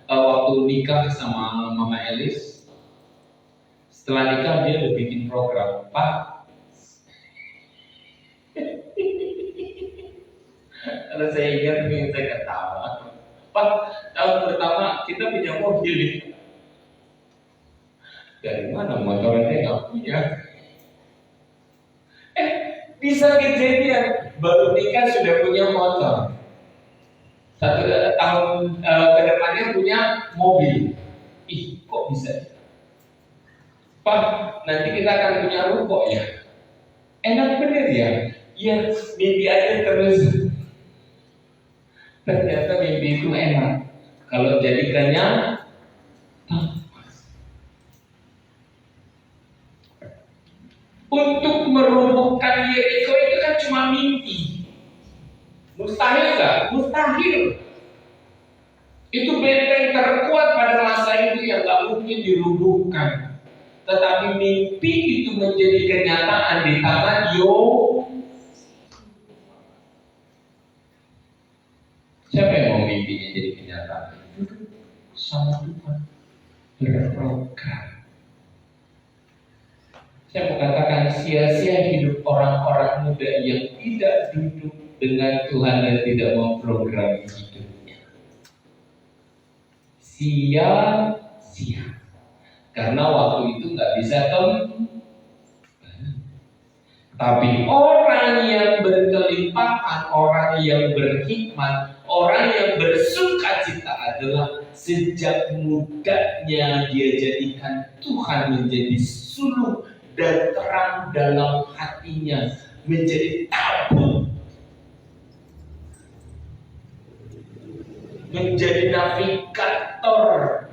waktu nikah sama Mama Elis, setelah nikah dia udah bikin program, Pak. Kalau saya ingat, saya ketawa. Pak, tahun pertama kita punya mobil. Dari mana motornya nggak punya? Bisa kejadian baru nikah sudah punya motor. 1 tahun ke depannya punya mobil. Ih, kok bisa? Pak, nanti kita akan punya ruko ya. Enak bener ya? Ya, mimpi aja terus. Ternyata mimpi itu enak. Kalau jadi kenyang, untuk merumbuhkan Yeriko itu kan cuma mimpi. Mustahil nggak? Mustahil. Itu benteng terkuat pada masa itu yang nggak mungkin dirubuhkan. Tetapi mimpi itu menjadi kenyataan di tangan Siapa yang mau mimpinya jadi kenyataan? Sama Tuhan berprogram. Saya mau katakan sia-sia hidup orang-orang muda yang tidak duduk dengan Tuhan dan tidak memprogram hidupnya. Sia-sia. Karena waktu itu nggak bisa tapi orang yang berkelimpahan, orang yang berhikmat, orang yang bersukacita adalah sejak mudanya dia jadikan Tuhan menjadi suluh dan terang dalam hatinya, menjadi tabut, menjadi navigator.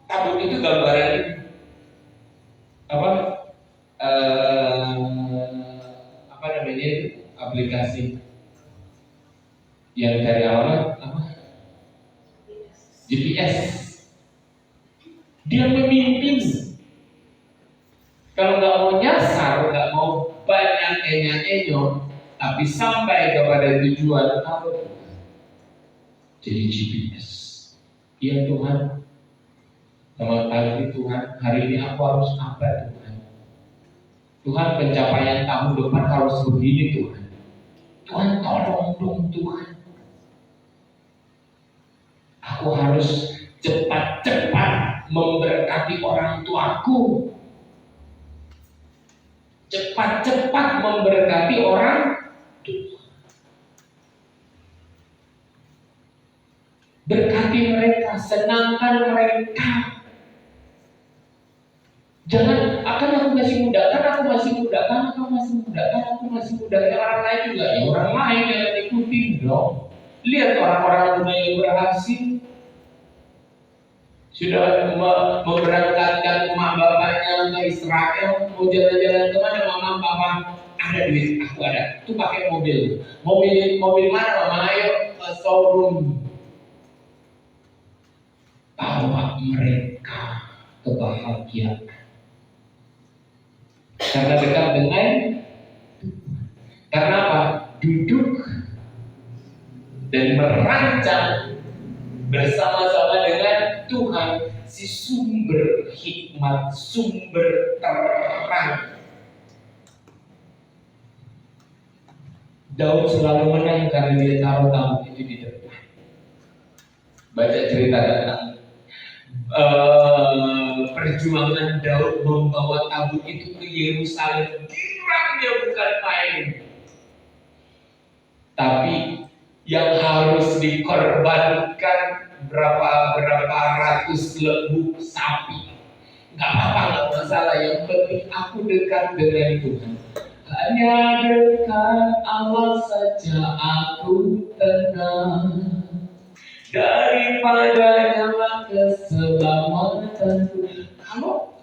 Tabut itu gambaran apa namanya itu, aplikasi yang dari alamat GPS. Dia memimpin. Kalau nggak mau nyasar, nggak mau banyak enyo, tapi sampai kepada tujuan, jadi GPS. Iya Tuhan. Selamat pagi Tuhan, hari ini aku harus apa Tuhan? Tuhan, pencapaian tahun depan harus begini Tuhan. Tuhan tolong dong Tuhan. Aku harus cepat-cepat memberkati orang tuaku. Cepat-cepat memberkati orang tua. Berkati mereka, senangkan mereka. Jangan, aku masih muda, aku masih muda. Orang lain juga ya, orang lain jangan ikutin dong. Lihat orang-orang dunia yang berhasil sudah memberangkatkan emak bapaknya ke Israel, mau jalan-jalan kemana, mama papa ada duit, aku ada, tuh pakai mobil mana mama, ayo ke showroom. Bawa mereka kebahagiaan karena dekat dengan, karena apa? Duduk dan merancang bersama-sama dengan Tuhan, si sumber hikmat, sumber terang. Daud selalu menang karena dia taruh tabut itu di depan. Baca cerita tentang perjuangan Daud membawa tabut itu ke Yerusalem. Girangnya bukan main. Tapi yang harus dikorbankan berapa ratus lembu sapi. Gak apa-apa, gak masalah. Yang penting aku dekat dengan Tuhan. Hanya dekat Allah saja aku tenang. Daripadanya keselamatan. Kalau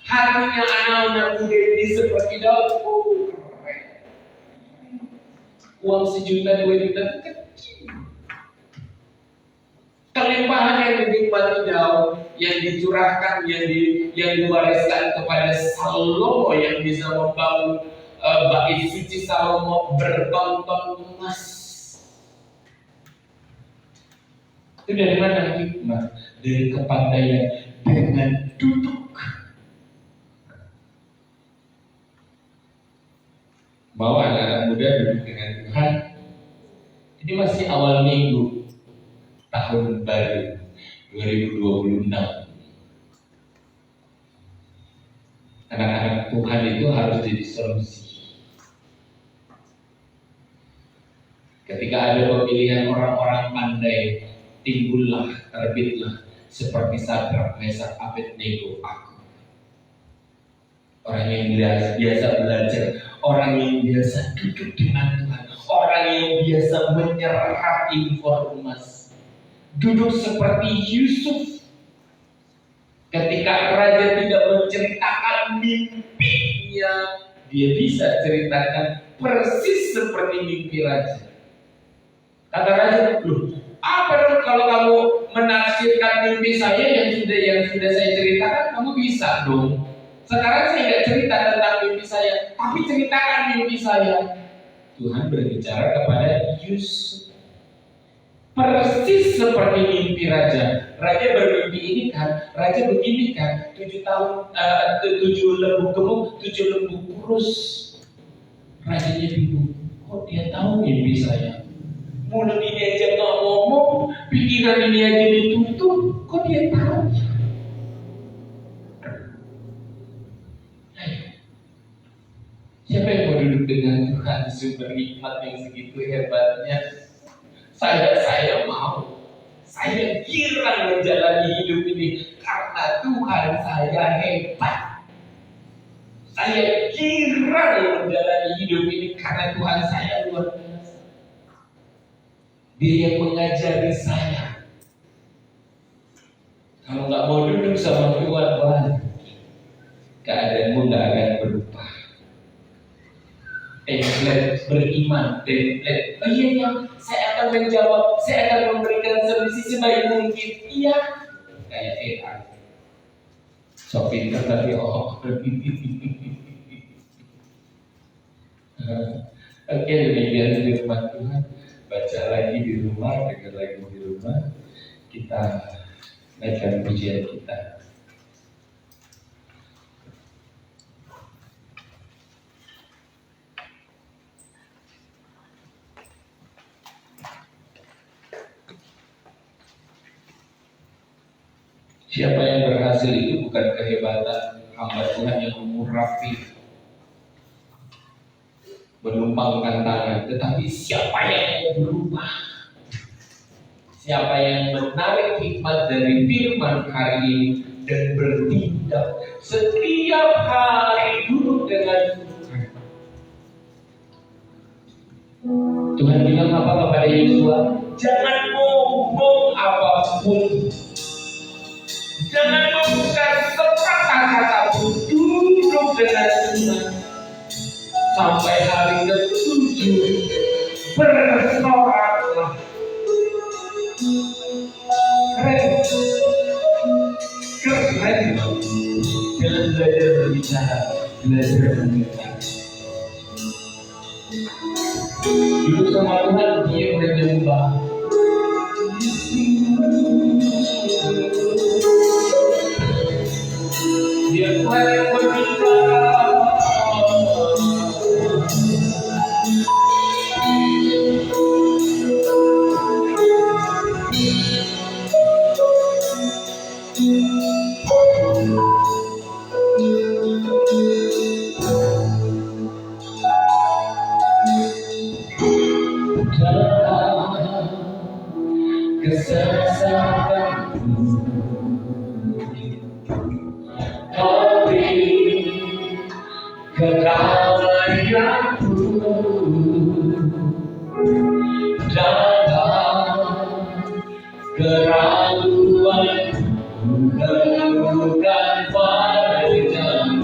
hatinya anak-anak muda ini seperti Daud, keren. Uang 1 juta 2 juta itu kecil. Kelimpahan yang dinikmati Daud, yang dicurahkan, yang diwariskan kepada Salomo yang bisa membangun bait suci Salomo bertonton emas. Itu dari mana hikmah? Dari kepandaian dengan duduk. Mau anak-anak muda duduk dengan Tuhan. Ini masih awal minggu tahun baru 2026. Anak-anak Tuhan itu harus jadi solusi. Ketika ada pemilihan orang-orang pandai, timbullah, terbitlah seperti Sadrak, Mesak, Abednego, aku. Orang yang biasa belajar, orang yang biasa duduk dengan Tuhan, orang yang biasa menyerap informasi. Duduk seperti Yusuf. Ketika raja tidak menceritakan mimpinya, dia bisa ceritakan persis seperti mimpi raja. Kata raja, loh, apa dong kalau kamu menafsirkan mimpi saya yang sudah saya ceritakan, kamu bisa dong. Sekarang saya tidak cerita tentang mimpi saya, tapi ceritakan mimpi saya. Tuhan berbicara kepada Yusuf. Persis seperti mimpi raja. Raja bermimpi ini kan, raja begini kan, 7 lembu gemuk, 7 lembu kurus. Rajanya bingung, kok dia tahu mimpi saya? Mulut ini aja gak ngomong, pikiran ini aja ditutup, kok dia tahu? Siapa yang mau duduk dengan Tuhan, sumber hikmat yang segitu hebatnya? Saya mau. Saya girang menjalani hidup ini karena Tuhan saya hebat. Saya girang menjalani hidup ini karena Tuhan saya luar biasa. Dia yang mengajari saya. Kalau nggak mau duduk sama Tuhan, keadaanmu nggak akan berubah. Template beriman, template. Oh iya, saya akan menjawab, saya akan memberikan solusi sebaik mungkin. Iya, kayak AI. So pintar tapi Oke, demikian firman Tuhan. Baca lagi di rumah, dengar lagi di rumah. Kita naikkan pujian kita. Siapa yang berhasil itu bukan kehebatan hamba Tuhan yang umur rapi menumpangkan tangan, tetapi siapa yang mau berubah, siapa yang menarik hikmat dari firman hari ini dan bertindak setiap hari duduk dengan Tuhan. Tuhan bilang apa kepada Yosua? Jangan ngomong apapun, jangan membuka sepatah kata pun, duduk dengan Tuhan sampai hari ke-7 bersoraklah. Keren, keren. Jangan belajar berbicara, belajar mendengar. Duduk sama Tuhan, dia menyembah. Dia Tuhan yang berbicara. Kesesakanku, kau beri kedamaianku dalam keraguanku, temukan padamu.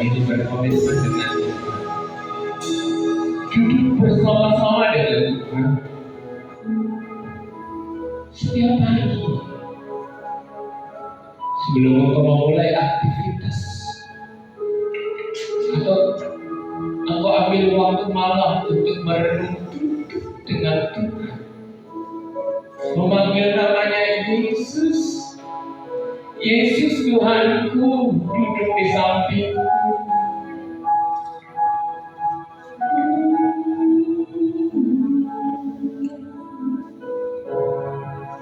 ini berkomitmen dengan Tuhan. Duduk bersama-sama dengan Tuhan. Setiap pagi sebelum engkau memulai aktivitas, atau engkau ambil waktu malam untuk merenung dengan Tuhan, memanggil namanya Yesus. Yesus Tuhanku, duduk di sampingku.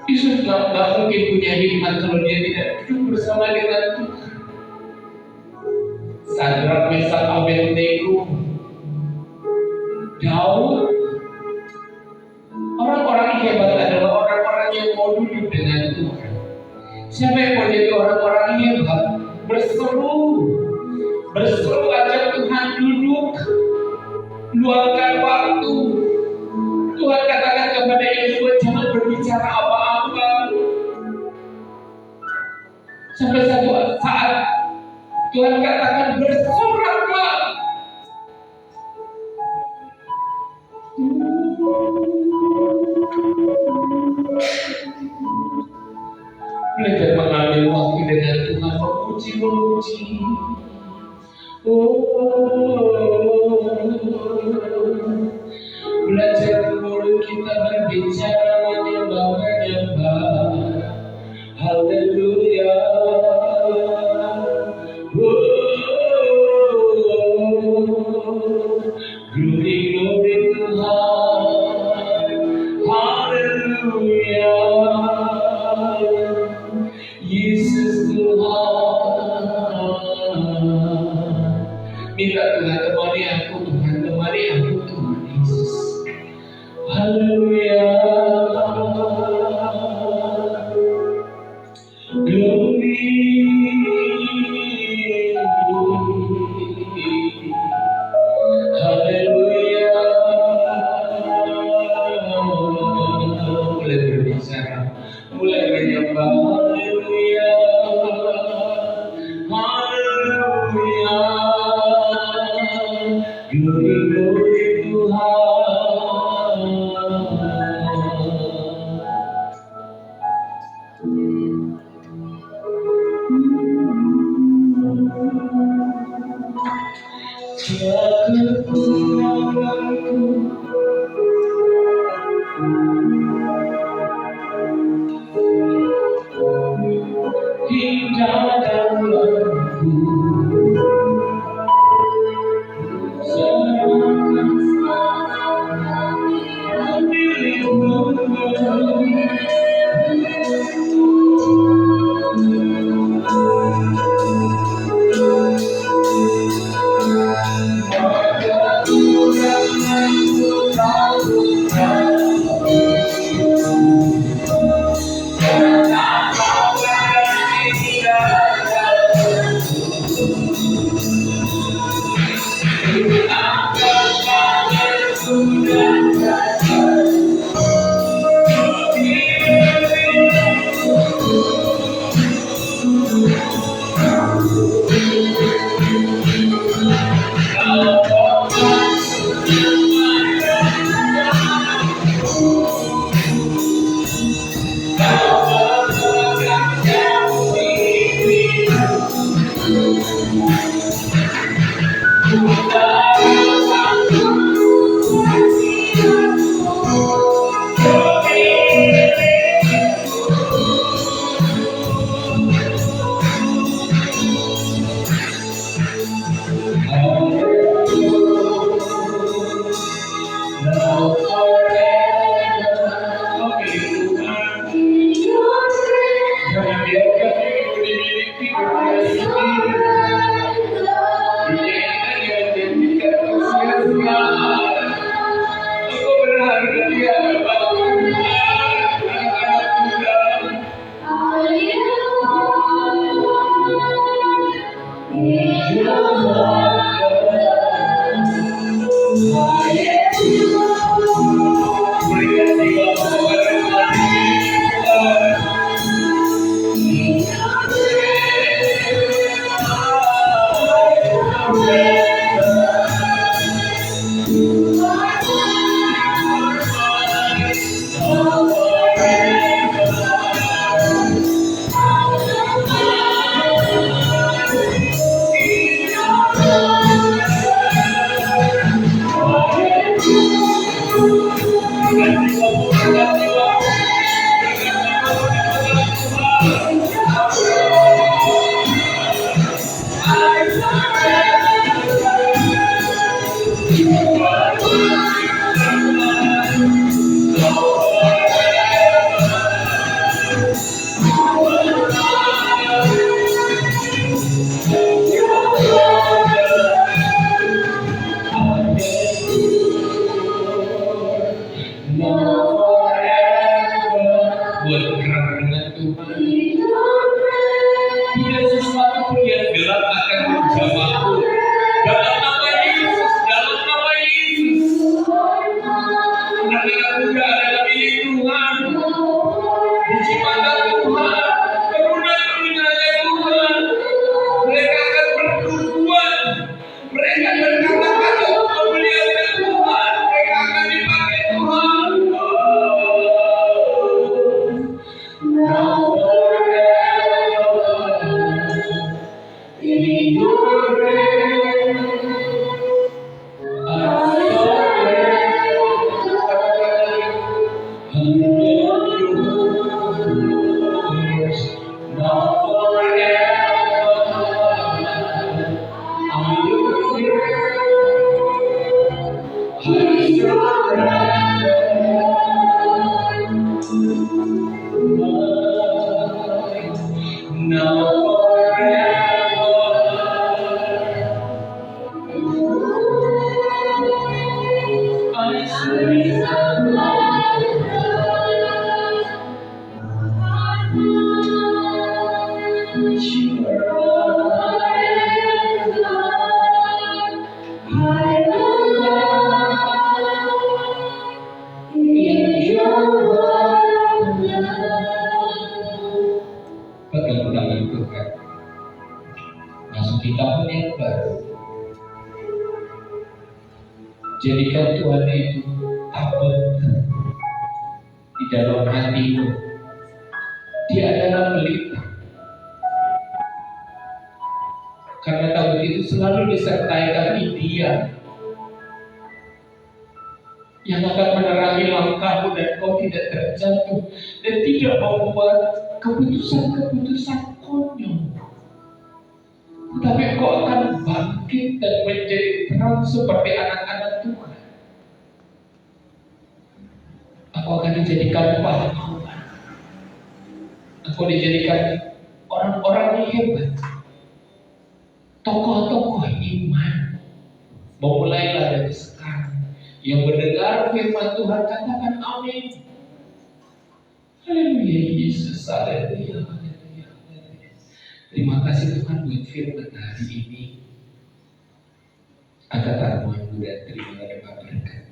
Yesus gak mungkin punya hikmat kalau dia tidak duduk bersama dengan Tuhan. Sadrak, Mesak, Abednego, Daud, orang-orang hebat adalah orang-orang yang mau duduk dengan Tuhan. Siapa yang mau jadi orang-orang hebat? Berseru ajak Tuhan duduk, luangkan waktu. Tuhan katakan kepada Yosua, jangan berbicara apa-apa. Sampai satu saat Tuhan katakan bersoraklah. Belajar mengambil waktu dengan Tuhan, memuji. Belajar mulut kita berbicara, menyembah. Haleluya. Glory Tuhan. Haleluya. Yesus Tuhan. Minta Tuhan temani aku, Tuhan temani aku, Tuhan Yesus. Haleluya. Glory. Haleluya. Mulai berbicara, mulai menyembah. Haleluya. Haleluya. Glory Tuhan. Indah dalamku, serahkan milikmu. Tidak sesuatu pun yang gelap akan menjamahku. Dalam nama Yesus, dalam nama Yesus. Anak-anak muda adalah milik Tuhan. Diciptakan Tuhan, karunia-karunia Tuhan. Mereka akan bertumbuhan, mereka berkata-kata memuliakan Tuhan, mereka akan dipakai Tuhan. Now forever, in your reign, I pegang tangan Tuhan, masuki tahun yang baru. Jadikan Tuhan itu takut di dalam hatimu. Dia adalah pelita. Karena takut itu selalu disertai kami Dia yang akan menerangi langkahmu dan kau tidak terjatuh dan tidak membuat keputusan-keputusan konyol. Tetapi kau akan bangkit dan menjadi terang seperti anak-anak Tuhan. Aku akan dijadikan pahlawan. Aku dijadikan orang-orang yang hebat, tokoh-tokoh iman. Memulailah dari sekarang. Yang mendengar firman Tuhan katakan amin. Haleluya Yesus, haleluya, haleluya, haleluya. Terima kasih Tuhan buat firman hari ini. Angkat tanganmu dan terima berkat.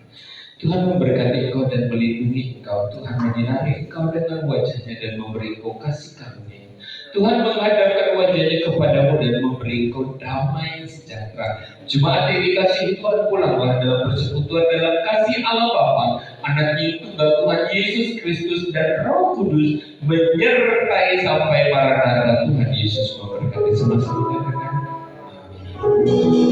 Tuhan memberkati engkau dan melindungi engkau. Tuhan menyinari engkau dengan wajahnya dan memberi engkau kasih karunia. Tuhan menghadapkan wajahnya kepadamu dan memberi engkau damai sejahtera. Jemaat yang dikasihi Tuhan, pulanglah dalam persekutuan dalam kasih Allah Bapa, Anaknya Tunggal Tuhan Yesus Kristus dan Roh Kudus menyertai sampai Maranatha. Tuhan Yesus memberkati semua. Amin.